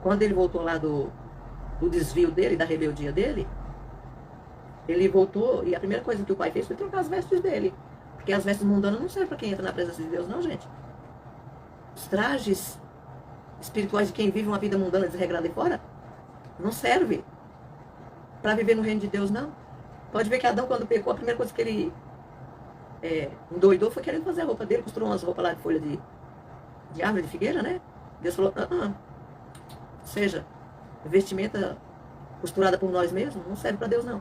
[SPEAKER 1] quando ele voltou lá do desvio dele, da rebeldia dele, ele voltou e a primeira coisa que o pai fez foi trocar as vestes dele. Porque as vestes mundanas não servem para quem entra na presença de Deus, não, gente. Os trajes espirituais de quem vive uma vida mundana desregrada e fora, não serve para viver no reino de Deus, não. Pode ver que Adão, quando pecou, a primeira coisa que ele endoidou foi querendo fazer a roupa dele, costurou umas roupas lá de folha de árvore de figueira, né? Deus falou, ou seja, vestimenta costurada por nós mesmos não serve para Deus, não.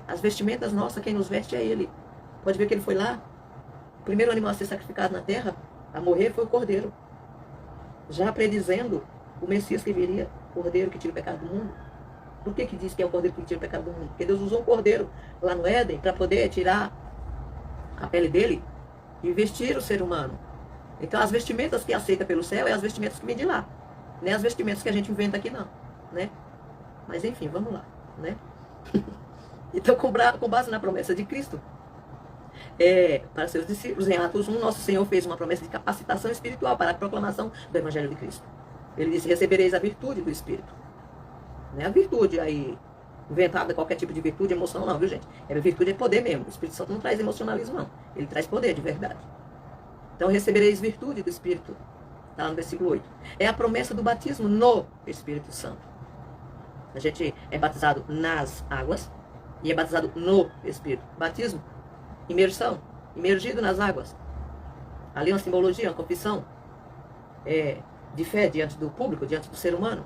[SPEAKER 1] As vestimentas nossas, quem nos veste é Ele. Pode ver que Ele foi lá, o primeiro animal a ser sacrificado na terra, a morrer, foi o cordeiro. Já predizendo o Messias que viria, o cordeiro que tira o pecado do mundo. Por que diz que é o cordeiro que tira o pecado do mundo? Porque Deus usou um cordeiro lá no Éden para poder tirar a pele dele e vestir o ser humano. Então as vestimentas que aceita pelo céu é as vestimentas que vêm de lá. Não é as vestimentas que a gente inventa aqui, não, né? Mas enfim, vamos lá, né? Então, com base na promessa de Cristo, para seus discípulos, em Atos 1, nosso Senhor fez uma promessa de capacitação espiritual para a proclamação do Evangelho de Cristo. Ele disse, recebereis a virtude do Espírito. Não é a virtude aí, inventada, qualquer tipo de virtude, emoção, não, viu, gente? Virtude é poder mesmo. O Espírito Santo não traz emocionalismo, não. Ele traz poder de verdade. Então, recebereis virtude do Espírito. Está lá no versículo 8. É a promessa do batismo no Espírito Santo. A gente é batizado nas águas e é batizado no Espírito. Batismo, imersão, imergido nas águas. Ali uma simbologia, uma confissão de fé diante do público, diante do ser humano.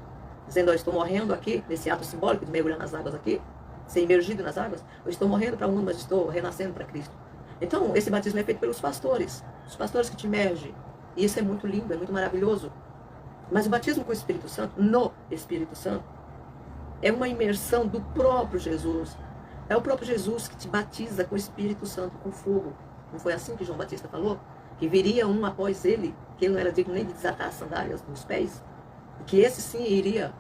[SPEAKER 1] Dizendo, eu estou morrendo aqui, nesse ato simbólico de mergulhar nas águas aqui, ser imergido nas águas. Eu estou morrendo para o mundo, mas estou renascendo para Cristo. Então, esse batismo é feito pelos pastores. Os pastores que te imergem. E isso é muito lindo, é muito maravilhoso. Mas o batismo com o Espírito Santo, no Espírito Santo, é uma imersão do próprio Jesus. É o próprio Jesus que te batiza com o Espírito Santo, com fogo. Não foi assim que João Batista falou? Que viria um após ele, que ele não era digno nem de desatar as sandálias dos pés. Que esse sim iria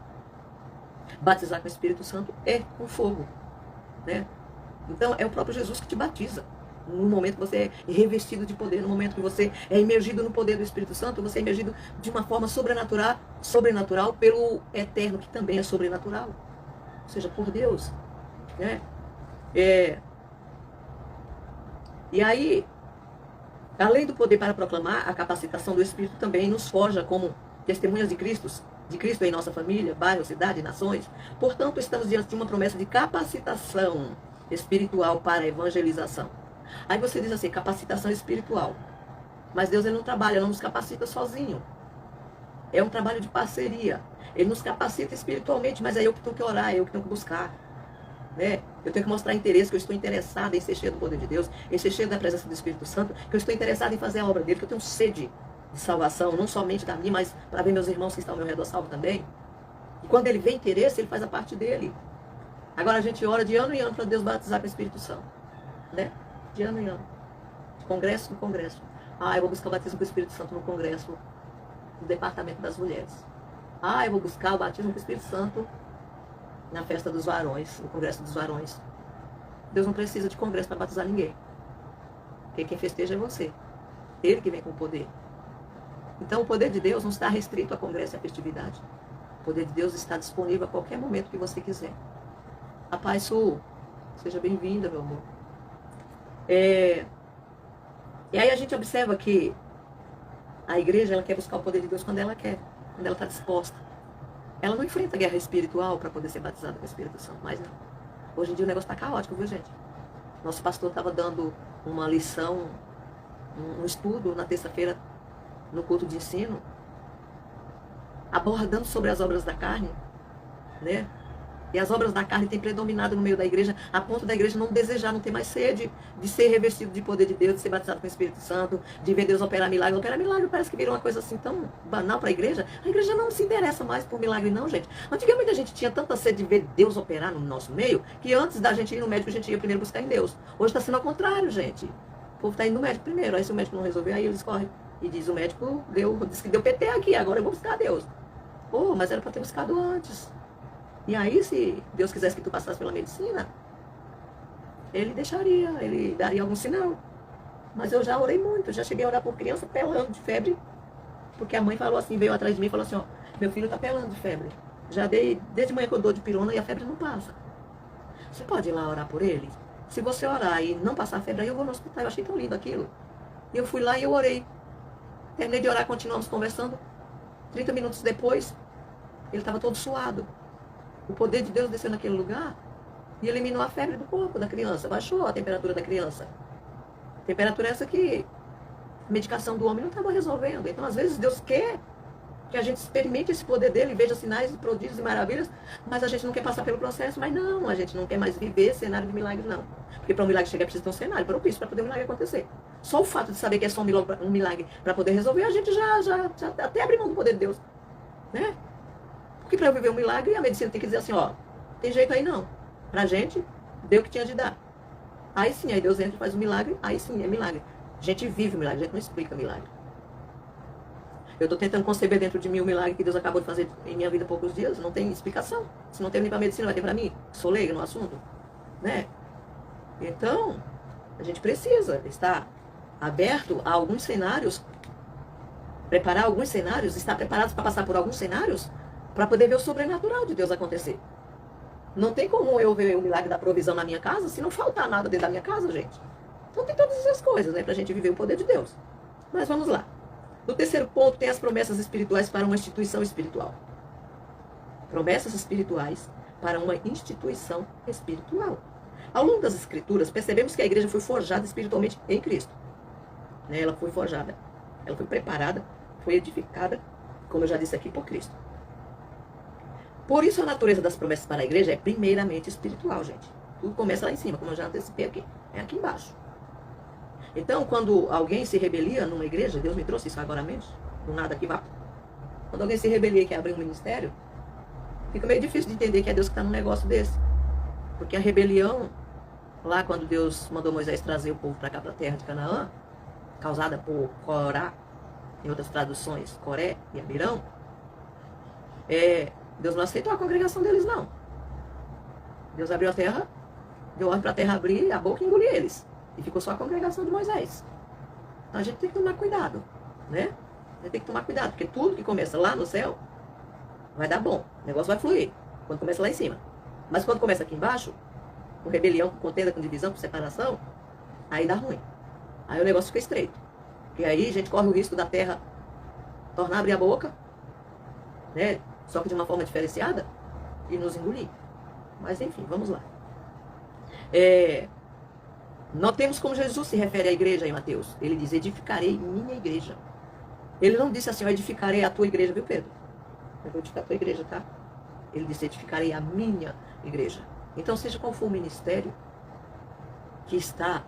[SPEAKER 1] batizar com o Espírito Santo com fogo, né? Então é o próprio Jesus que te batiza. No momento que você é revestido de poder, no momento que você é imergido no poder do Espírito Santo, você é imergido de uma forma sobrenatural pelo eterno, que também é sobrenatural. Ou seja, por Deus, né? E aí, além do poder para proclamar, a capacitação do Espírito também nos forja como testemunhas de Cristo em nossa família, bairro, cidade, nações. Portanto, estamos diante de uma promessa de capacitação espiritual para a evangelização. Aí você diz assim, capacitação espiritual. Mas Deus ele não trabalha, não nos capacita sozinho. É um trabalho de parceria. Ele nos capacita espiritualmente, mas é eu que tenho que orar, é eu que tenho que buscar, né? Eu tenho que mostrar interesse, que eu estou interessado em ser cheio do poder de Deus, em ser cheio da presença do Espírito Santo, que eu estou interessado em fazer a obra dele, que eu tenho sede de salvação, não somente da minha, mas para ver meus irmãos que estão ao meu redor salvos também. E quando ele vê interesse, ele faz a parte dele. Agora a gente ora de ano em ano para Deus batizar com o Espírito Santo, né? De ano em ano. De congresso em congresso. Eu vou buscar o batismo com o Espírito Santo no congresso do Departamento das Mulheres. Eu vou buscar o batismo com o Espírito Santo na festa dos varões, no congresso dos varões. Deus não precisa de congresso para batizar ninguém. Porque quem festeja é você. Ele que vem com o poder. Então o poder de Deus não está restrito a congresso e a festividade. O poder de Deus está disponível a qualquer momento que você quiser. A Paz Sul, seja bem-vinda, meu amor. E aí a gente observa que a igreja ela quer buscar o poder de Deus quando ela quer, quando ela está disposta. Ela não enfrenta guerra espiritual para poder ser batizada com o Espírito Santo, mas não. Hoje em dia o negócio está caótico, viu, gente? Nosso pastor estava dando uma lição, um estudo na terça-feira no culto de ensino, abordando sobre as obras da carne, né? E as obras da carne têm predominado no meio da igreja, a ponto da igreja não desejar, não ter mais sede de ser revestido de poder de Deus, de ser batizado com o Espírito Santo, de ver Deus operar milagre. Operar milagre parece que virou uma coisa assim tão banal para a igreja. A igreja não se interessa mais por milagre não, gente. Antigamente a gente tinha tanta sede de ver Deus operar no nosso meio, que antes da gente ir no médico, a gente ia primeiro buscar em Deus. Hoje está sendo ao contrário, gente. O povo está indo no médico primeiro, aí se o médico não resolver, aí eles correm. E diz, o médico disse que deu PT aqui, agora eu vou buscar a Deus. Mas era para ter buscado antes. E aí, se Deus quisesse que tu passasse pela medicina, ele deixaria, ele daria algum sinal. Mas eu já orei muito, já cheguei a orar por criança pelando de febre, porque a mãe falou assim, veio atrás de mim e falou assim, meu filho tá pelando de febre. Já dei, desde manhã que eu dou de pirona e a febre não passa. Você pode ir lá orar por ele? Se você orar e não passar febre, aí eu vou no hospital. Eu achei tão lindo aquilo. E eu fui lá e eu orei. Terminei de orar, continuamos conversando. 30 minutos depois, ele estava todo suado. O poder de Deus desceu naquele lugar e eliminou a febre do corpo da criança. Baixou a temperatura da criança. Temperatura essa que a medicação do homem não estava resolvendo. Então, às vezes, Deus quer que a gente experimente esse poder dele, veja sinais, prodígios e maravilhas, mas a gente não quer passar pelo processo. Mas não, a gente não quer mais viver cenário de milagre, não. Porque para um milagre chegar, precisa ter um cenário propício para poder o milagre acontecer. Só o fato de saber que é só um milagre para poder resolver, a gente já até abre mão do poder de Deus. Né? Porque para eu viver um milagre, a medicina tem que dizer assim, ó, tem jeito aí não. Pra gente, deu o que tinha de dar. Aí sim, aí Deus entra e faz um milagre, aí sim, é milagre. A gente vive o milagre, a gente não explica milagre. Eu estou tentando conceber dentro de mim o milagre que Deus acabou de fazer em minha vida há poucos dias, não tem explicação. Se não tem nem para a medicina, vai ter para mim, sou leiga no assunto. Né? Então, a gente precisa estar aberto a alguns cenários, preparar alguns cenários, estar preparados para passar por alguns cenários, para poder ver o sobrenatural de Deus acontecer. Não tem como eu ver o milagre da provisão na minha casa se não faltar nada dentro da minha casa, gente. Então tem todas essas coisas, né, para a gente viver o poder de Deus. Mas vamos lá. No terceiro ponto tem as promessas espirituais para uma instituição espiritual. Promessas espirituais para uma instituição espiritual. Ao longo das Escrituras, percebemos que a igreja foi forjada espiritualmente em Cristo. Né? Ela foi forjada, ela foi preparada, foi edificada, como eu já disse aqui, por Cristo. Por isso a natureza das promessas para a igreja é primeiramente espiritual, gente. Tudo começa lá em cima, como eu já antecipei aqui. É aqui embaixo. Então, quando alguém se rebelia numa igreja, Deus me trouxe isso agora mesmo, do nada aqui vá. Quando alguém se rebelia e quer abrir um ministério, fica meio difícil de entender que é Deus que está num negócio desse. Porque a rebelião, lá quando Deus mandou Moisés trazer o povo para cá, para a terra de Canaã, causada por Corá, em outras traduções, Coré e Abirão, Deus não aceitou a congregação deles, não. Deus abriu a terra, deu ordem para a terra abrir a boca e engolir eles. E ficou só a congregação de Moisés. Então a gente tem que tomar cuidado, né? A gente tem que tomar cuidado, porque tudo que começa lá no céu vai dar bom. O negócio vai fluir, quando começa lá em cima. Mas quando começa aqui embaixo, com rebelião, com contenda, com divisão, com separação, aí dá ruim. Aí o negócio fica estreito. Porque aí a gente corre o risco da terra tornar a abrir a boca, né? Só que de uma forma diferenciada, e nos engolir. Mas enfim, vamos lá. Notemos como Jesus se refere à igreja em Mateus. Ele diz, edificarei minha igreja. Ele não disse assim, eu edificarei a tua igreja, viu, Pedro? Eu vou edificar a tua igreja, tá? Ele disse, edificarei a minha igreja. Então, seja qual for o ministério que está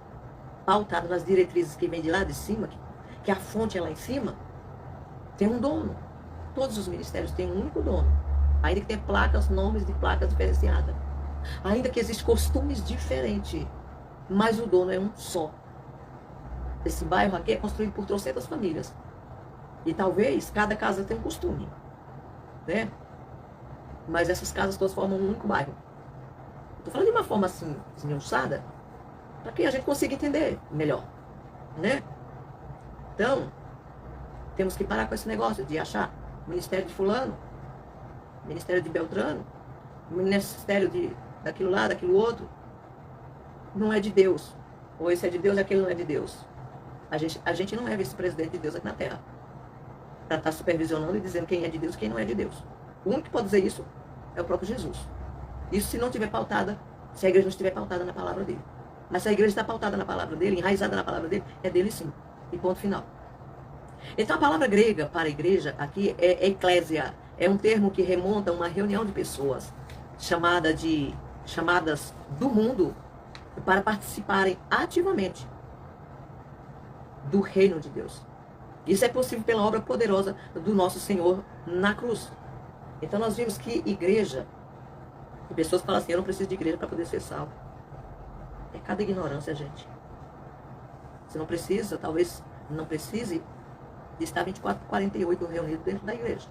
[SPEAKER 1] pautado nas diretrizes que vem de lá de cima, que a fonte é lá em cima, tem um dono. Todos os ministérios têm um único dono. Ainda que tenha placas, nomes de placas diferenciadas. Ainda que existam costumes diferentes. Mas o dono é um só. Esse bairro aqui é construído por trocentas famílias. E talvez cada casa tenha um costume. Né? Mas essas casas todas formam um único bairro. Estou falando de uma forma assim, esmiuçada, para que a gente consiga entender melhor. Né? Então, temos que parar com esse negócio de achar ministério de fulano, ministério de Beltrano, ministério de daquilo lá, daquilo outro. Não é de Deus. Ou esse é de Deus e aquele não é de Deus. A gente não é vice-presidente de Deus aqui na Terra. Para estar supervisionando e dizendo quem é de Deus e quem não é de Deus. O único que pode dizer isso é o próprio Jesus. Isso se não tiver pautada, se a igreja não estiver pautada na palavra dele. Mas se a igreja está pautada na palavra dele, enraizada na palavra dele, é dele sim. E ponto final. Então a palavra grega para a igreja aqui é eclésia. É um termo que remonta a uma reunião de pessoas chamadas do mundo para participarem ativamente do reino de Deus. Isso é possível pela obra poderosa do nosso Senhor na cruz. Então nós vimos que igreja, e pessoas falam assim, eu não preciso de igreja para poder ser salvo. É cada ignorância, gente. Você não precisa, talvez não precise de estar 24/48 reunido dentro da igreja.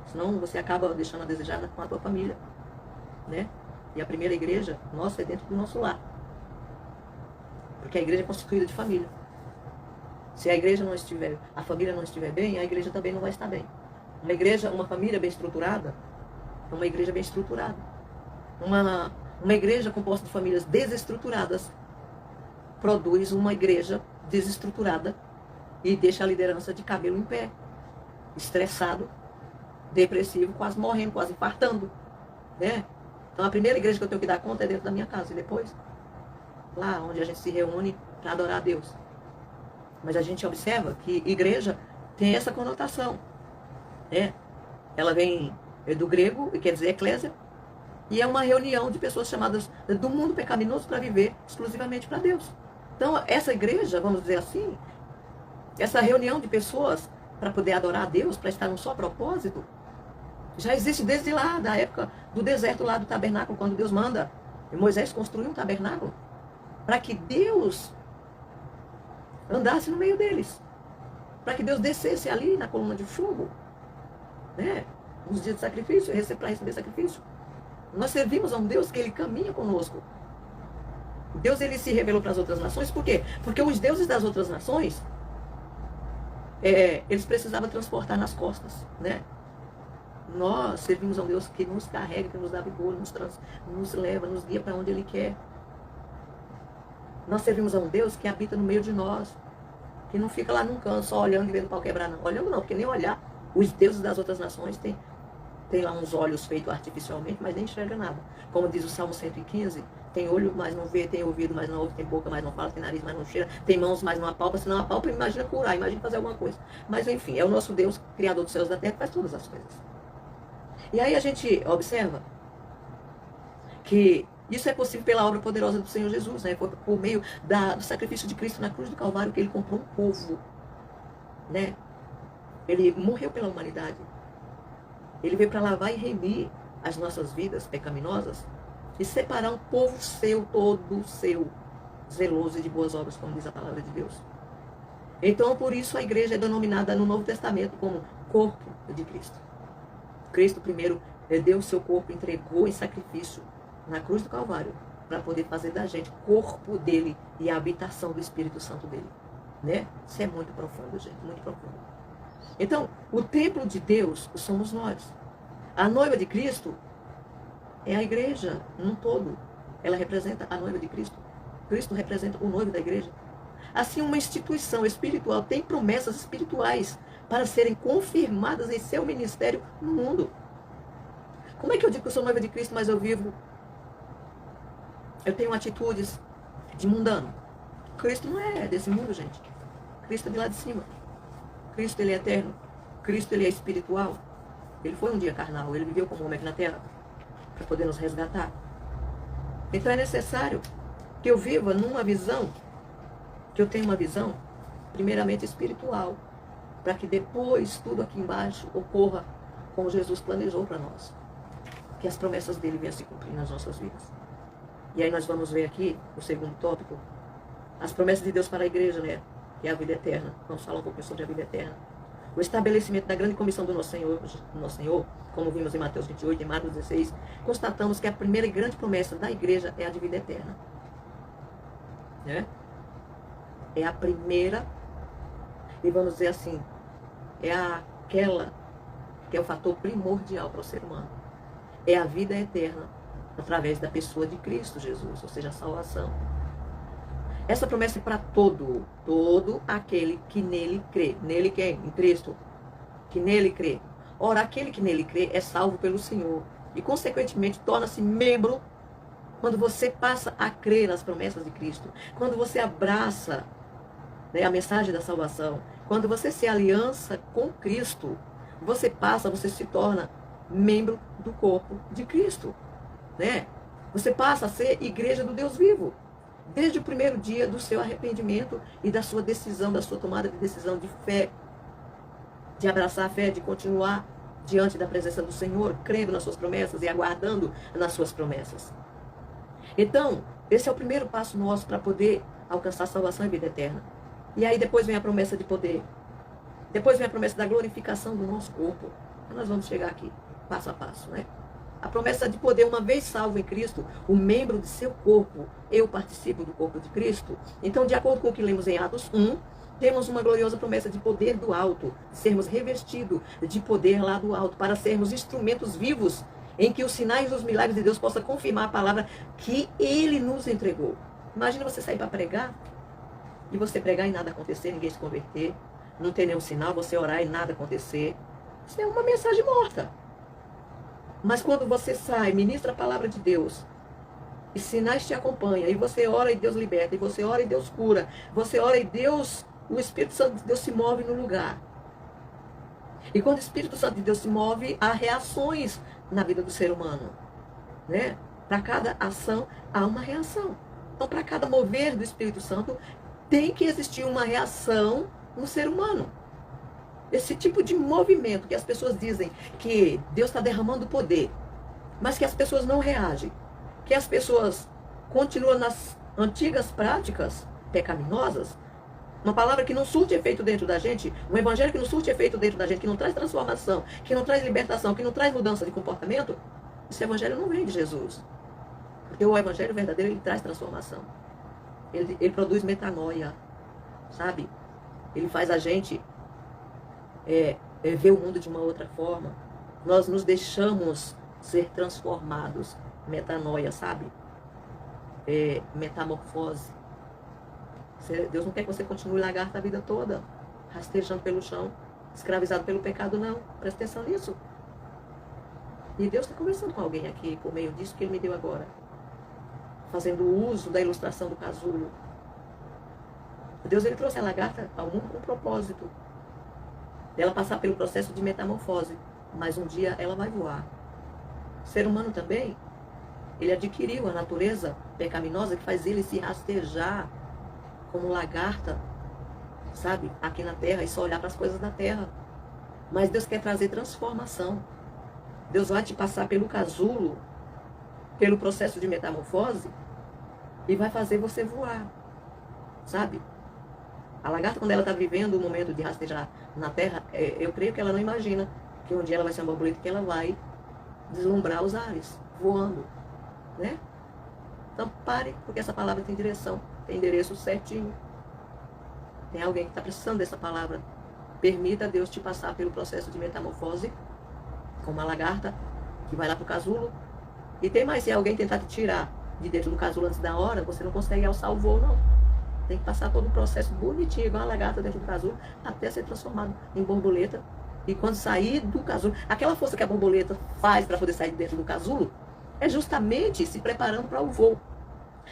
[SPEAKER 1] Senão você acaba deixando a desejar com a tua família. Né? E a primeira igreja nossa é dentro do nosso lar. Porque a igreja é constituída de família. Se a igreja não estiver, a família não estiver bem, a igreja também não vai estar bem. Uma família bem estruturada, é uma igreja bem estruturada. Uma igreja composta de famílias desestruturadas produz uma igreja desestruturada e deixa a liderança de cabelo em pé, estressado, depressivo, quase morrendo, quase infartando, né? Então a primeira igreja que eu tenho que dar conta é dentro da minha casa, e depois lá onde a gente se reúne para adorar a Deus. Mas a gente observa que igreja tem essa conotação, né? Ela vem do grego, e quer dizer eclésia, e é uma reunião de pessoas chamadas do mundo pecaminoso para viver exclusivamente para Deus. Então essa igreja, vamos dizer assim, essa reunião de pessoas para poder adorar a Deus, para estar num só propósito, já existe desde lá, da época do deserto lá do tabernáculo, quando Deus manda Moisés construir um tabernáculo, para que Deus andasse no meio deles, para que Deus descesse ali na coluna de fogo, né? Nos dias de sacrifício, para receber sacrifício. Nós servimos a um Deus que Ele caminha conosco. Deus, Ele se revelou para as outras nações, por quê? Porque os deuses das outras nações, eles precisavam transportar nas costas, né? Nós servimos a um Deus que nos carrega, que nos dá vigor, nos leva, nos guia para onde Ele quer. Nós servimos a um Deus que habita no meio de nós, que não fica lá num canto só olhando e vendo o pau quebrar, não. Olhando não, porque nem olhar. Os deuses das outras nações têm lá uns olhos feitos artificialmente, mas nem enxerga nada. Como diz o Salmo 115, tem olho, mas não vê, tem ouvido, mas não ouve, tem boca, mas não fala, tem nariz, mas não cheira, tem mãos, mas não apalpa, se não apalpa, imagina curar, imagina fazer alguma coisa. Mas enfim, é o nosso Deus, Criador dos céus e da terra, que faz todas as coisas. E aí a gente observa que isso é possível pela obra poderosa do Senhor Jesus, né? Por meio do sacrifício de Cristo na cruz do Calvário, que Ele comprou um povo, né? Ele morreu pela humanidade. Ele veio para lavar e remir as nossas vidas pecaminosas e separar um povo seu, todo seu, zeloso e de boas obras, como diz a palavra de Deus. Então, por isso, a igreja é denominada no Novo Testamento como corpo de Cristo. Cristo primeiro deu o seu corpo, entregou em sacrifício na cruz do Calvário, para poder fazer da gente corpo dele e a habitação do Espírito Santo dele, né? Isso é muito profundo, gente, muito profundo. Então, o templo de Deus somos nós. A noiva de Cristo é a igreja num todo. Ela representa a noiva de Cristo. Cristo representa o noivo da igreja. Assim, uma instituição espiritual tem promessas espirituais para serem confirmadas em seu ministério no mundo. Como é que eu digo que eu sou noiva de Cristo, mas eu tenho atitudes de mundano? Cristo não é desse mundo, gente. Cristo é de lá de cima. Cristo, Ele é eterno. Cristo, Ele é espiritual. Ele foi um dia carnal. Ele viveu como homem aqui na terra para poder nos resgatar. Então é necessário que eu viva numa visão, que eu tenha uma visão primeiramente espiritual, para que depois tudo aqui embaixo ocorra como Jesus planejou para nós. Que as promessas dele venham se cumprir nas nossas vidas. E aí nós vamos ver aqui, o segundo tópico, as promessas de Deus para a igreja, né? Que é a vida eterna. Vamos falar um pouquinho sobre a vida eterna. O estabelecimento da grande comissão do nosso Senhor, como vimos em Mateus 28, em Marcos 16, constatamos que a primeira e grande promessa da igreja é a de vida eterna. Né? É a primeira, e vamos dizer assim, é aquela que é o fator primordial para o ser humano. É a vida eterna, através da pessoa de Cristo Jesus, ou seja, a salvação. Essa promessa é para todo aquele que nele crê. Nele quem? Em Cristo. Que nele crê. Ora, aquele que nele crê é salvo pelo Senhor. E, consequentemente, torna-se membro quando você passa a crer nas promessas de Cristo. Quando você abraça, né, a mensagem da salvação. Quando você se aliança com Cristo, você se torna membro do corpo de Cristo. Né? Você passa a ser igreja do Deus vivo. Desde o primeiro dia do seu arrependimento e da sua decisão, da sua tomada de decisão de fé, de abraçar a fé, de continuar diante da presença do Senhor, crendo nas suas promessas e aguardando nas suas promessas. Então, esse é o primeiro passo nosso para poder alcançar salvação e vida eterna. E aí depois vem a promessa de poder. Depois vem a promessa da glorificação do nosso corpo. Então, nós vamos chegar aqui, passo a passo, né? A promessa de poder, uma vez salvo em Cristo, o membro de seu corpo, eu participo do corpo de Cristo. Então, de acordo com o que lemos em Atos 1, temos uma gloriosa promessa de poder do alto, de sermos revestidos de poder lá do alto, para sermos instrumentos vivos em que os sinais e os milagres de Deus possam confirmar a palavra que Ele nos entregou. Imagina você sair para pregar, e você pregar e nada acontecer, ninguém se converter, não ter nenhum sinal, você orar e nada acontecer. Isso é uma mensagem morta. Mas quando você sai, ministra a palavra de Deus, e sinais te acompanham, e você ora e Deus liberta, e você ora e Deus cura, você ora e Deus, o Espírito Santo de Deus se move no lugar. E quando o Espírito Santo de Deus se move, há reações na vida do ser humano, né? Para cada ação, há uma reação. Então, para cada mover do Espírito Santo, tem que existir uma reação no ser humano. Esse tipo de movimento que as pessoas dizem que Deus está derramando poder, mas que as pessoas não reagem, que as pessoas continuam nas antigas práticas pecaminosas, uma palavra que não surte efeito dentro da gente, um evangelho que não surte efeito dentro da gente, que não traz transformação, que não traz libertação, que não traz mudança de comportamento, esse evangelho não vem de Jesus. Porque o evangelho verdadeiro, ele traz transformação. Ele produz metanoia, sabe? Ele faz a gente ver o mundo de uma outra forma. Nós nos deixamos ser transformados. Metanoia, sabe? Metamorfose. Deus não quer que você continue lagarta a vida toda, rastejando pelo chão, escravizado pelo pecado, não. Presta atenção nisso. E Deus está conversando com alguém aqui, por meio disso que Ele me deu agora. Fazendo uso da ilustração do casulo. Deus, Ele trouxe a lagarta ao mundo com um propósito. Dela passar pelo processo de metamorfose. Mas um dia ela vai voar. O ser humano também, ele adquiriu a natureza pecaminosa que faz ele se rastejar como lagarta, sabe? Aqui na terra, e só olhar para as coisas da terra. Mas Deus quer trazer transformação. Deus vai te passar pelo casulo, pelo processo de metamorfose, e vai fazer você voar, sabe? A lagarta, quando ela está vivendo o momento de rastejar na terra, eu creio que ela não imagina que um dia ela vai ser uma borboleta, que ela vai deslumbrar os ares, voando, né? Então pare, porque essa palavra tem direção, tem endereço certinho. Tem alguém que está precisando dessa palavra. Permita Deus te passar pelo processo de metamorfose, com uma lagarta, que vai lá para o casulo. E tem mais, se alguém tentar te tirar de dentro do casulo antes da hora, você não consegue alçar o voo, não. Tem que passar todo o processo bonitinho, igual uma lagarta dentro do casulo, até ser transformado em borboleta. E quando sair do casulo, aquela força que a borboleta faz para poder sair de dentro do casulo, é justamente se preparando para o voo.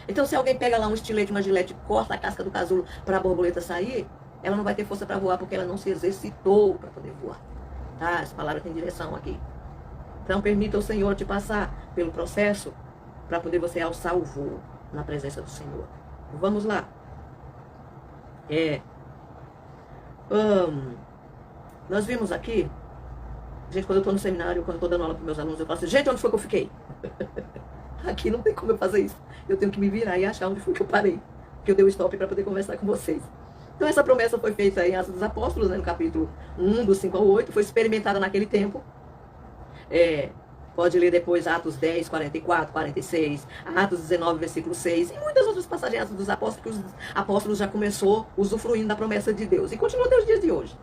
[SPEAKER 1] Então, se alguém pega lá um estilete, uma gilete, corta a casca do casulo para a borboleta sair, ela não vai ter força para voar, porque ela não se exercitou para poder voar. Tá? Essa palavra tem direção aqui. Então, permita o Senhor te passar pelo processo para poder você alçar o voo na presença do Senhor. Vamos lá. Nós vimos aqui, gente, quando eu estou no seminário, quando eu estou dando aula para meus alunos, eu falo assim, gente, onde foi que eu fiquei? Aqui não tem como eu fazer isso. Eu tenho que me virar e achar onde foi que eu parei. Que eu dei o stop para poder conversar com vocês. Então essa promessa foi feita em Atos dos Apóstolos, né, no capítulo 1, do 5 ao 8, foi experimentada naquele tempo. Pode ler depois Atos 10, 44, 46, Atos 19, versículo 6, e muitas outras passagens Atos dos Apóstolos, que os apóstolos já começou usufruindo da promessa de Deus. E continua até os dias de hoje.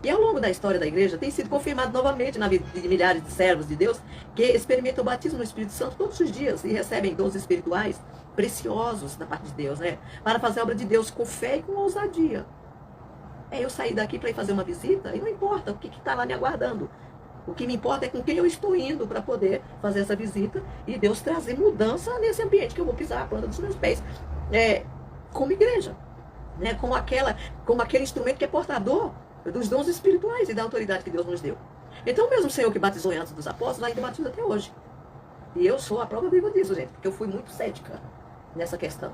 [SPEAKER 1] E ao longo da história da igreja, tem sido confirmado novamente na vida de milhares de servos de Deus que experimentam o batismo no Espírito Santo todos os dias e recebem dons espirituais preciosos da parte de Deus, né? Para fazer a obra de Deus com fé e com ousadia. Eu saí daqui para ir fazer uma visita e não importa o que está lá me aguardando. O que me importa é com quem eu estou indo para poder fazer essa visita e Deus trazer mudança nesse ambiente que eu vou pisar, a planta dos meus pés, como igreja, né? Como aquele instrumento que é portador dos dons espirituais e da autoridade que Deus nos deu. Então o mesmo Senhor que batizou antes dos apóstolos ainda batiza até hoje. E eu sou a prova viva disso, gente, porque eu fui muito cética nessa questão.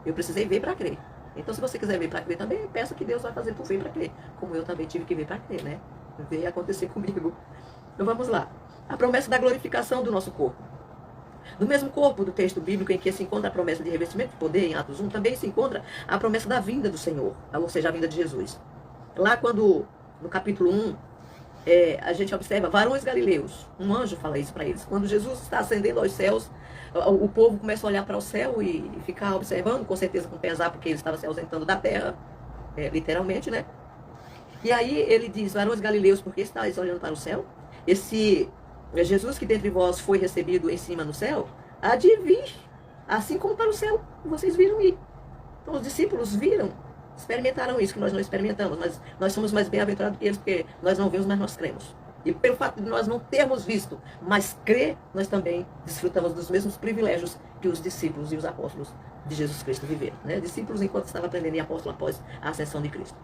[SPEAKER 1] Eu precisei ver para crer. Então se você quiser ver para crer também, peça que Deus vai fazer por ver para crer. Como eu também tive que ver para crer, né? Ver acontecer comigo. Então vamos lá. A promessa da glorificação do nosso corpo. No mesmo corpo do texto bíblico em que se encontra a promessa de revestimento de poder, em Atos 1, também se encontra a promessa da vinda do Senhor, ou seja, a vinda de Jesus. Lá quando, no capítulo 1, a gente observa varões galileus, um anjo fala isso para eles. Quando Jesus está ascendendo aos céus, o povo começa a olhar para o céu e ficar observando, com certeza com pesar, porque ele estava se ausentando da terra, literalmente, né? E aí ele diz, varões galileus, por que estáis olhando para o céu? Esse É Jesus que dentre vós foi recebido em cima no céu, há de vir, assim como para o céu, vocês viram ir. Então os discípulos viram, experimentaram isso que nós não experimentamos, mas nós somos mais bem-aventurados que eles, porque nós não vimos, mas nós cremos. E pelo fato de nós não termos visto, mas crer, nós também desfrutamos dos mesmos privilégios que os discípulos e os apóstolos de Jesus Cristo viveram. Né? Discípulos enquanto estavam aprendendo, e apóstolos após a ascensão de Cristo.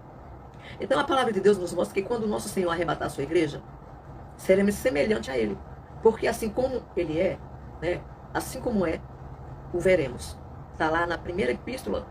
[SPEAKER 1] Então a palavra de Deus nos mostra que quando o nosso Senhor arrebatar a sua igreja, seremos semelhantes a Ele. Porque assim como Ele é, né, assim como é, o veremos. Está lá na primeira epístola,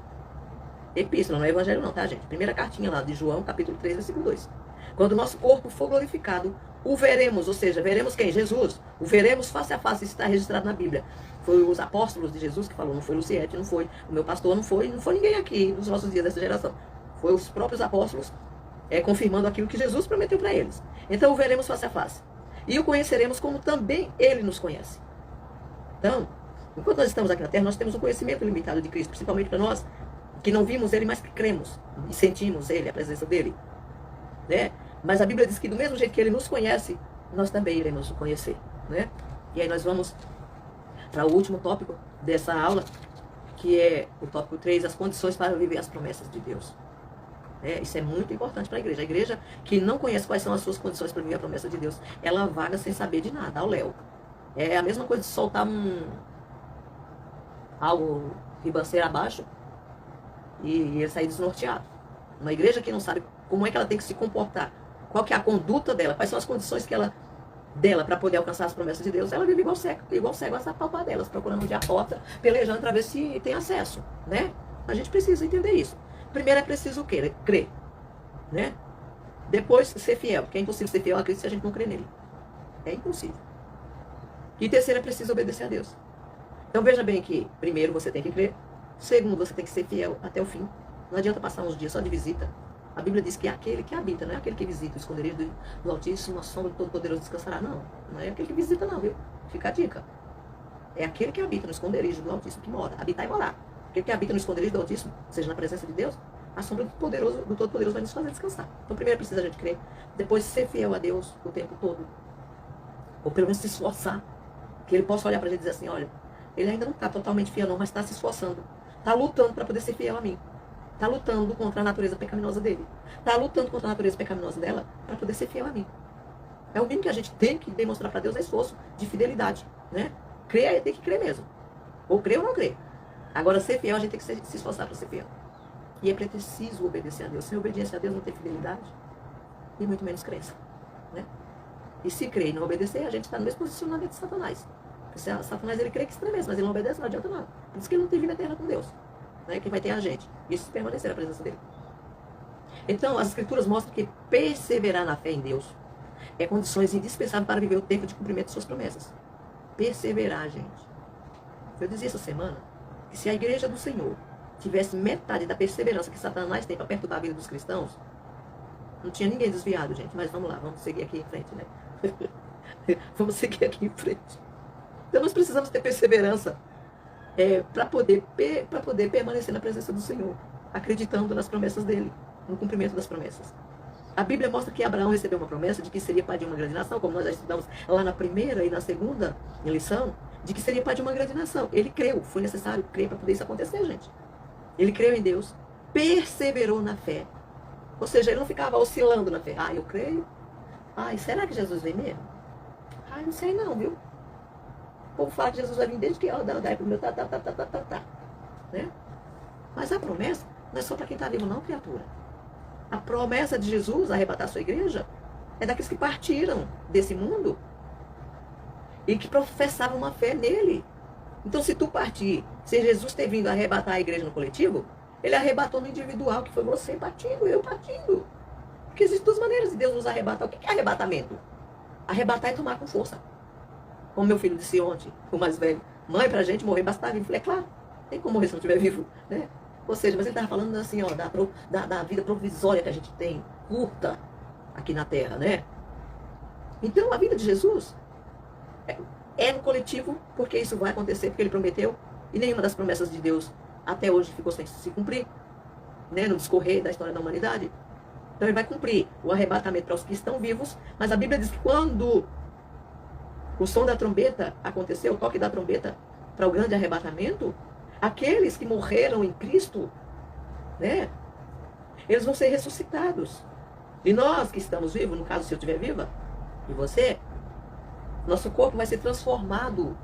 [SPEAKER 1] não é evangelho não, tá gente? Primeira cartinha lá de João, capítulo 3, versículo 2. Quando o nosso corpo for glorificado, o veremos, ou seja, veremos quem? Jesus. O veremos face a face, isso está registrado na Bíblia. Foi os apóstolos de Jesus que falou, não foi Luciete, não foi o meu pastor, não foi ninguém aqui nos nossos dias dessa geração. Foi os próprios apóstolos confirmando aquilo que Jesus prometeu para eles. Então o veremos face a face. E o conheceremos como também Ele nos conhece. Então, enquanto nós estamos aqui na Terra, nós temos um conhecimento limitado de Cristo, principalmente para nós, que não vimos Ele, mas que cremos e sentimos Ele, a presença dEle. Né? Mas a Bíblia diz que do mesmo jeito que Ele nos conhece, nós também iremos o conhecer. Né? E aí nós vamos para o último tópico dessa aula, que é o tópico 3, as condições para viver as promessas de Deus. Isso é muito importante para a igreja. A igreja que não conhece quais são as suas condições para viver a promessa de Deus, ela vaga sem saber de nada, ao léu. É a mesma coisa de soltar algo ribanceiro abaixo e ele sair desnorteado. Uma igreja que não sabe como é que ela tem que se comportar, qual que é a conduta dela, quais são as condições dela para poder alcançar as promessas de Deus, ela vive igual cego a palpar delas, procurando onde a porta, pelejando para ver se tem acesso. Né? A gente precisa entender isso. Primeiro é preciso o quê? Crer. Né? Depois, ser fiel. Porque é impossível ser fiel a Cristo se a gente não crer nele. É impossível. E terceiro, é preciso obedecer a Deus. Então veja bem que, primeiro, você tem que crer. Segundo, você tem que ser fiel até o fim. Não adianta passar uns dias só de visita. A Bíblia diz que é aquele que habita, não é aquele que visita o esconderijo do Altíssimo, a sombra do Todo-Poderoso descansará. Não é aquele que visita não, viu? Fica a dica. É aquele que habita no esconderijo do Altíssimo que mora. Habitar e morar. Aquele que habita no esconderijo do Altíssimo, seja na presença de Deus, a sombra do Todo-Poderoso vai nos fazer descansar. Então primeiro precisa a gente crer, depois ser fiel a Deus o tempo todo. Ou pelo menos se esforçar. Que Ele possa olhar para a gente e dizer assim, olha, ele ainda não está totalmente fiel não, mas está se esforçando. Está lutando para poder ser fiel a mim. Está lutando contra a natureza pecaminosa dele. Está lutando contra a natureza pecaminosa dela para poder ser fiel a mim. É o mínimo que a gente tem que demonstrar para Deus, é esforço de fidelidade. Né? Crer, tem que crer mesmo. Ou crer ou não crer. Agora, ser fiel, a gente tem que se esforçar para ser fiel. E é preciso obedecer a Deus. Sem obediência a Deus não tem fidelidade e muito menos crença. Né? E se crer e não obedecer, a gente está no mesmo posicionamento de Satanás. Porque Satanás, ele crê que estremece, mas ele não obedece, não adianta nada. Por isso que ele não tem vida eterna com Deus. Né? Que vai ter a gente. Isso se permanecer na presença dele. Então, as Escrituras mostram que perseverar na fé em Deus é condições indispensáveis para viver o tempo de cumprimento de suas promessas. Perseverar, gente. Eu dizia essa semana que se a igreja do Senhor tivesse metade da perseverança que Satanás tem para perturbar a vida dos cristãos, não tinha ninguém desviado, gente. Mas vamos lá, vamos seguir aqui em frente, né? Vamos seguir aqui em frente. Então nós precisamos ter perseverança para poder permanecer na presença do Senhor, acreditando nas promessas dele, no cumprimento das promessas. A Bíblia mostra que Abraão recebeu uma promessa de que seria pai de uma grande nação, como nós já estudamos lá na primeira e na segunda lição, de que seria pai de uma grande nação. Ele creu, foi necessário crer para poder isso acontecer, gente. Ele creu em Deus, perseverou na fé. Ou seja, ele não ficava oscilando na fé. Eu creio. Será que Jesus vem mesmo? Não sei não, viu? O povo fala que Jesus vai vir desde que da época do meu né? Mas a promessa não é só para quem está vivo não, criatura. A promessa de Jesus arrebatar a sua igreja é daqueles que partiram desse mundo e que professavam uma fé nele. Então, se tu partir, se Jesus ter vindo arrebatar a igreja no coletivo, ele arrebatou no individual, que foi você partindo, eu partindo. Porque existem duas maneiras de Deus nos arrebatar. O que é arrebatamento? Arrebatar é tomar com força. Como meu filho disse ontem, o mais velho, mãe, pra gente morrer basta estar vivo. Falei, claro, tem como morrer se não estiver vivo, né? Ou seja, mas ele estava falando assim, da vida provisória que a gente tem, curta, aqui na Terra, né? Então, a vida de Jesus é no coletivo, porque isso vai acontecer, porque ele prometeu, e nenhuma das promessas de Deus até hoje ficou sem se cumprir, né, no discorrer da história da humanidade. Então ele vai cumprir o arrebatamento para os que estão vivos, mas a Bíblia diz que quando o som da trombeta aconteceu, o toque da trombeta para o grande arrebatamento, aqueles que morreram em Cristo, né? Eles vão ser ressuscitados. E nós que estamos vivos, no caso se eu estiver viva, e você, nosso corpo vai ser transformado.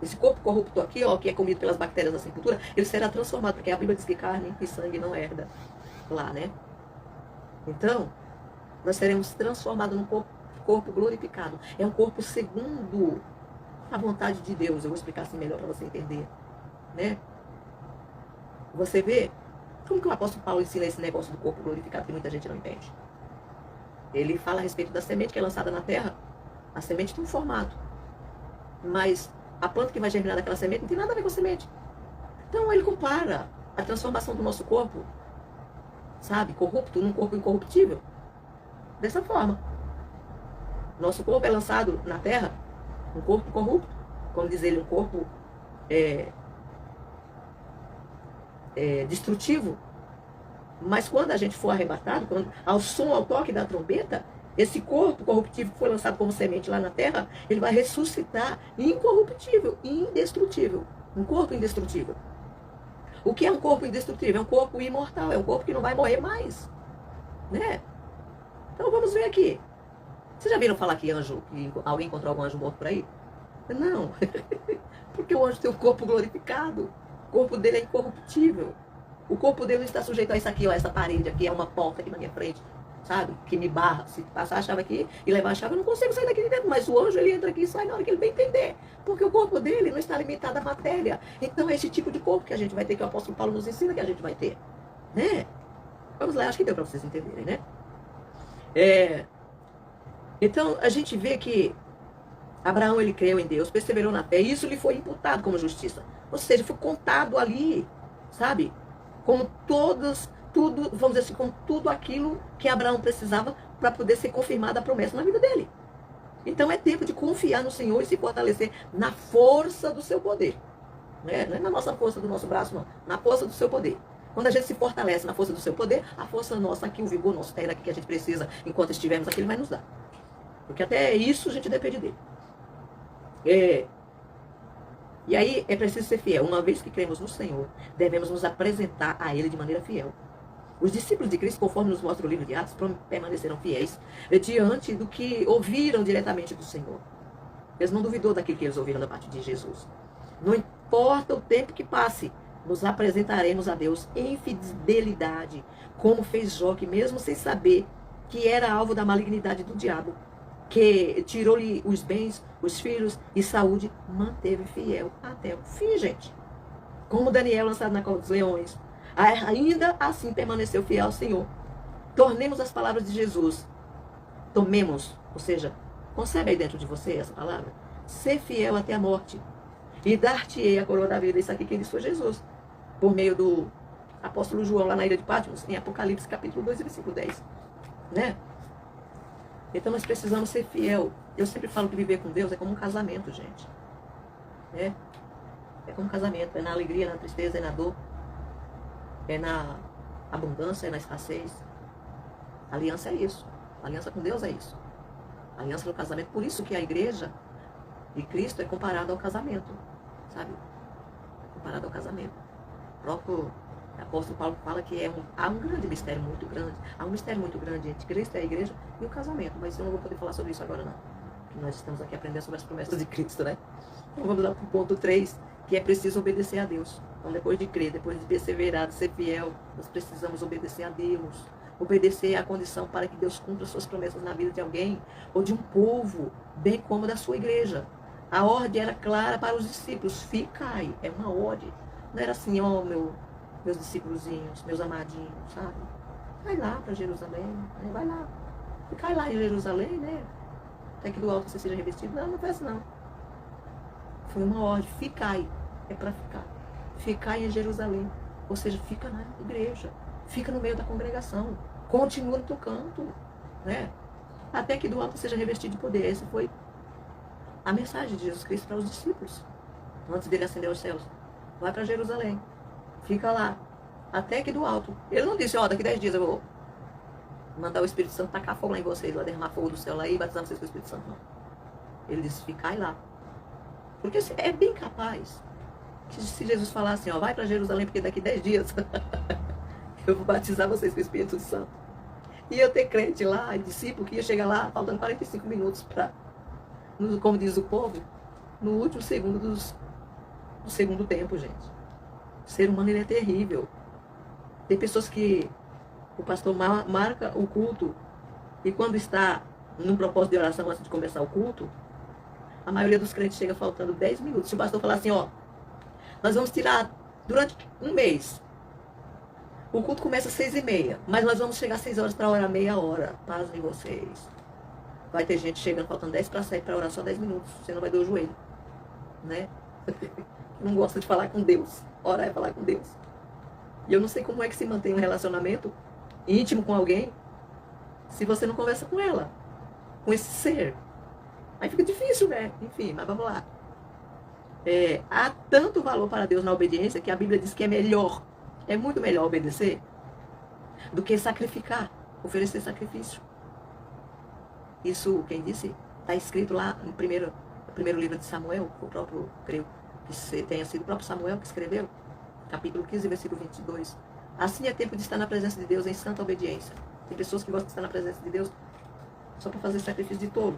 [SPEAKER 1] Esse corpo corrupto aqui, ó, que é comido pelas bactérias da sepultura, ele será transformado, porque a Bíblia diz que carne e sangue não herda lá, né? Então, nós seremos transformados num corpo glorificado. É um corpo segundo a vontade de Deus. Eu vou explicar assim melhor para você entender, né? Você vê como que o apóstolo Paulo ensina esse negócio do corpo glorificado que muita gente não entende. Ele fala a respeito da semente que é lançada na terra. A semente tem um formato, mas a planta que vai germinar daquela semente não tem nada a ver com a semente. Então ele compara a transformação do nosso corpo, sabe, corrupto, num corpo incorruptível, dessa forma. Nosso corpo é lançado na terra, um corpo corrupto, como diz ele, um corpo destrutivo. Mas quando a gente for arrebatado, ao som, ao toque da trombeta, esse corpo corruptível que foi lançado como semente lá na terra, ele vai ressuscitar incorruptível, indestrutível. Um corpo indestrutível. O que é um corpo indestrutível? É um corpo imortal, é um corpo que não vai morrer mais, né? Então vamos ver aqui. Vocês já viram falar que alguém encontrou algum anjo morto por aí? Não. Porque o anjo tem um corpo glorificado. O corpo dele é incorruptível. O corpo dele não está sujeito a isso aqui, ó, essa parede aqui, é uma porta aqui na minha frente, sabe? Que me barra. Se passar a chave aqui e levar a chave, eu não consigo sair daqui de dentro. Mas o anjo, ele entra aqui e sai na hora que ele bem entender. Porque o corpo dele não está limitado à matéria. Então é esse tipo de corpo que a gente vai ter, que o apóstolo Paulo nos ensina que a gente vai ter, né? Vamos lá, acho que deu para vocês entenderem, né? Então, a gente vê que Abraão, ele creu em Deus, perseverou na fé, e isso lhe foi imputado como justiça. Ou seja, foi contado ali, sabe? Como tudo, vamos dizer assim, como tudo aquilo que Abraão precisava para poder ser confirmada a promessa na vida dele. Então é tempo de confiar no Senhor e se fortalecer na força do seu poder. Né? Não é na nossa força do nosso braço, não. Na força do seu poder. Quando a gente se fortalece na força do seu poder, a força nossa aqui, o vigor nosso, terra aqui que a gente precisa, enquanto estivermos aqui, ele vai nos dar. Porque até isso a gente depende dele. E aí é preciso ser fiel. Uma vez que cremos no Senhor, devemos nos apresentar a Ele de maneira fiel. Os discípulos de Cristo, conforme nos mostra o livro de Atos, permaneceram fiéis diante do que ouviram diretamente do Senhor. Eles não duvidou daquilo que eles ouviram da parte de Jesus. Não importa o tempo que passe, nos apresentaremos a Deus em fidelidade, como fez Jó, que mesmo sem saber que era alvo da malignidade do diabo, que tirou-lhe os bens, os filhos e saúde, manteve fiel até o fim, gente. Como Daniel, lançado na cova dos leões, ainda assim permaneceu fiel ao Senhor. Tornemos as palavras de Jesus. Tomemos, ou seja, concebe aí dentro de você essa palavra. Ser fiel até a morte. E dar-te-ei a coroa da vida. Isso aqui quem disse foi Jesus. Por meio do apóstolo João, lá na ilha de Patmos, em Apocalipse, capítulo 2, versículo 10. Né? Então nós precisamos ser fiel. Eu sempre falo que viver com Deus é como um casamento, gente. É como um casamento. É na alegria, na tristeza, é na dor. É na abundância, é na escassez. A aliança é isso. A aliança com Deus é isso. A aliança no casamento. Por isso que a igreja de Cristo é comparada ao casamento. Sabe? É comparada ao casamento. O próprio apóstolo Paulo fala que há um grande mistério, muito grande. Há um mistério muito grande entre Cristo e a igreja e o casamento. Mas eu não vou poder falar sobre isso agora, não. Porque nós estamos aqui aprendendo sobre as promessas de Cristo, né? Então vamos lá para o ponto 3, que é preciso obedecer a Deus. Então depois de crer, depois de perseverar, de ser fiel, nós precisamos obedecer a Deus. Obedecer à condição para que Deus cumpra suas promessas na vida de alguém ou de um povo, bem como da sua igreja. A ordem era clara para os discípulos. Ficai. É uma ordem. Não era assim, ó, meus discípulozinhos, meus amadinhos, sabe? Vai lá para Jerusalém, né? Vai lá. Ficai lá em Jerusalém, né? Até que do alto você seja revestido. Não, não foi assim, não. Foi uma ordem. Ficai. É para ficar. Ficai em Jerusalém. Ou seja, fica na igreja. Fica no meio da congregação. Continua no teu canto, né? Até que do alto seja revestido de poder. Essa foi a mensagem de Jesus Cristo para os discípulos. Antes dele ascender aos céus. Vai para Jerusalém. Fica lá. Até que do alto. Ele não disse, ó, daqui 10 dias eu vou mandar o Espírito Santo tacar fogo lá em vocês, lá derramar fogo do céu lá e batizar vocês com o Espírito Santo, não. Ele disse, ficai lá. Porque é bem capaz que se Jesus falar assim, ó, vai para Jerusalém porque daqui 10 dias eu vou batizar vocês com o Espírito Santo. E eu ter crente lá, discípulo que ia chegar lá faltando 45 minutos para, como diz o povo, no último segundo do segundo tempo, gente. O ser humano, ele é terrível. Tem pessoas que o pastor marca o culto e quando está num propósito de oração antes de começar o culto, a maioria dos crentes chega faltando 10 minutos. Se o pastor falar assim, ó, nós vamos tirar durante um mês. O culto começa às 6h30, mas nós vamos chegar às 6 horas para orar meia hora. Paz em vocês. Vai ter gente chegando faltando 10 para 7 para orar só 10 minutos. Você não vai doer o joelho. Né? Não gosta de falar com Deus. Orar é falar com Deus. E eu não sei como é que se mantém um relacionamento íntimo com alguém se você não conversa com ela. Com esse ser. Aí fica difícil, né? Enfim, mas vamos lá. Há tanto valor para Deus na obediência que a Bíblia diz que é melhor. É muito melhor obedecer do que sacrificar, oferecer sacrifício. Isso, quem disse, está escrito lá no primeiro livro de Samuel, o próprio, creio que tenha sido o próprio Samuel que escreveu, capítulo 15, versículo 22. Assim é tempo de estar na presença de Deus em santa obediência. Tem pessoas que gostam de estar na presença de Deus só para fazer sacrifício de tolo.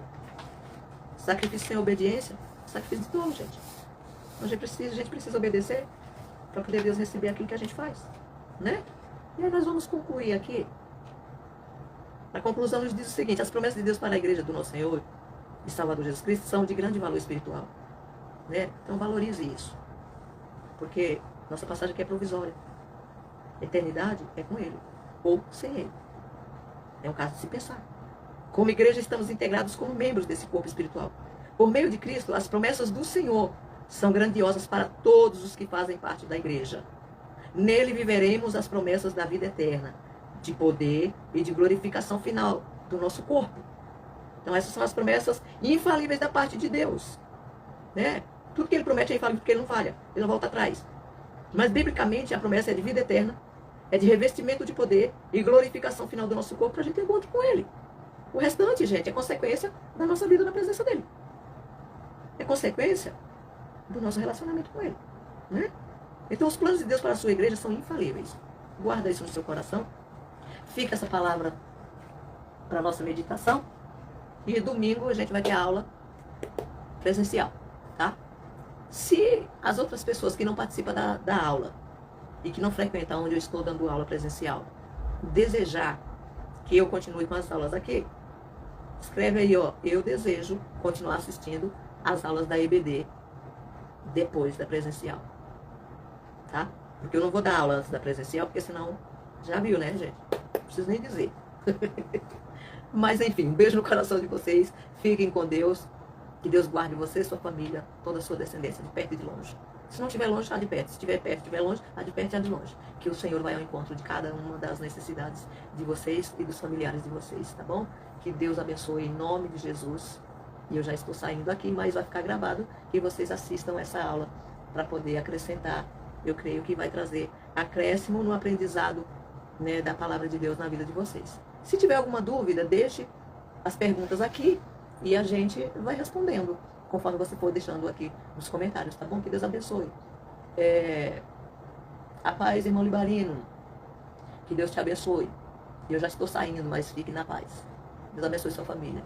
[SPEAKER 1] Sacrifício sem obediência, sacrifício de tolo, gente. A gente precisa obedecer para poder Deus receber aquilo que a gente faz, né? E aí nós vamos concluir aqui. A conclusão nos diz o seguinte: as promessas de Deus para a igreja do nosso Senhor e Salvador Jesus Cristo são de grande valor espiritual, né? Então valorize isso, porque nossa passagem aqui é provisória. Eternidade é com Ele ou sem Ele. É um caso de se pensar. Como igreja estamos integrados como membros desse corpo espiritual. Por meio de Cristo, as promessas do Senhor são grandiosas para todos os que fazem parte da igreja. Nele viveremos as promessas da vida eterna, de poder e de glorificação final do nosso corpo. Então essas são as promessas infalíveis da parte de Deus, né? Tudo que Ele promete é infalível porque Ele não falha, Ele não volta atrás. Mas biblicamente a promessa é de vida eterna, é de revestimento de poder e glorificação final do nosso corpo para a gente ter encontro com Ele. O restante, gente, é consequência da nossa vida na presença dEle. É consequência do nosso relacionamento com Ele, né? Então os planos de Deus para a sua igreja são infalíveis. Guarda isso no seu coração. Fica essa palavra para a nossa meditação. E domingo a gente vai ter aula presencial, tá? Se as outras pessoas que não participam da aula e que não frequentam onde eu estou dando aula presencial desejar que eu continue com as aulas aqui, escreve aí, ó, eu desejo continuar assistindo as aulas da EBD depois da presencial, tá? Porque eu não vou dar aula antes da presencial, porque senão, já viu, né, gente? Não preciso nem dizer. Mas, enfim, um beijo no coração de vocês, fiquem com Deus, que Deus guarde você, sua família, toda a sua descendência, de perto e de longe. Se não estiver longe, está de perto. Se estiver perto, estiver longe, está de perto e está de longe. Que o Senhor vai ao encontro de cada uma das necessidades de vocês e dos familiares de vocês, tá bom? Que Deus abençoe em nome de Jesus. E eu já estou saindo aqui, mas vai ficar gravado que vocês assistam essa aula para poder acrescentar. Eu creio que vai trazer acréscimo no aprendizado, né, da palavra de Deus na vida de vocês. Se tiver alguma dúvida, deixe as perguntas aqui e a gente vai respondendo, conforme você for deixando aqui nos comentários, tá bom? Que Deus abençoe. A paz, irmão Libarino. Que Deus te abençoe. Eu já estou saindo, mas fique na paz. Deus abençoe sua família.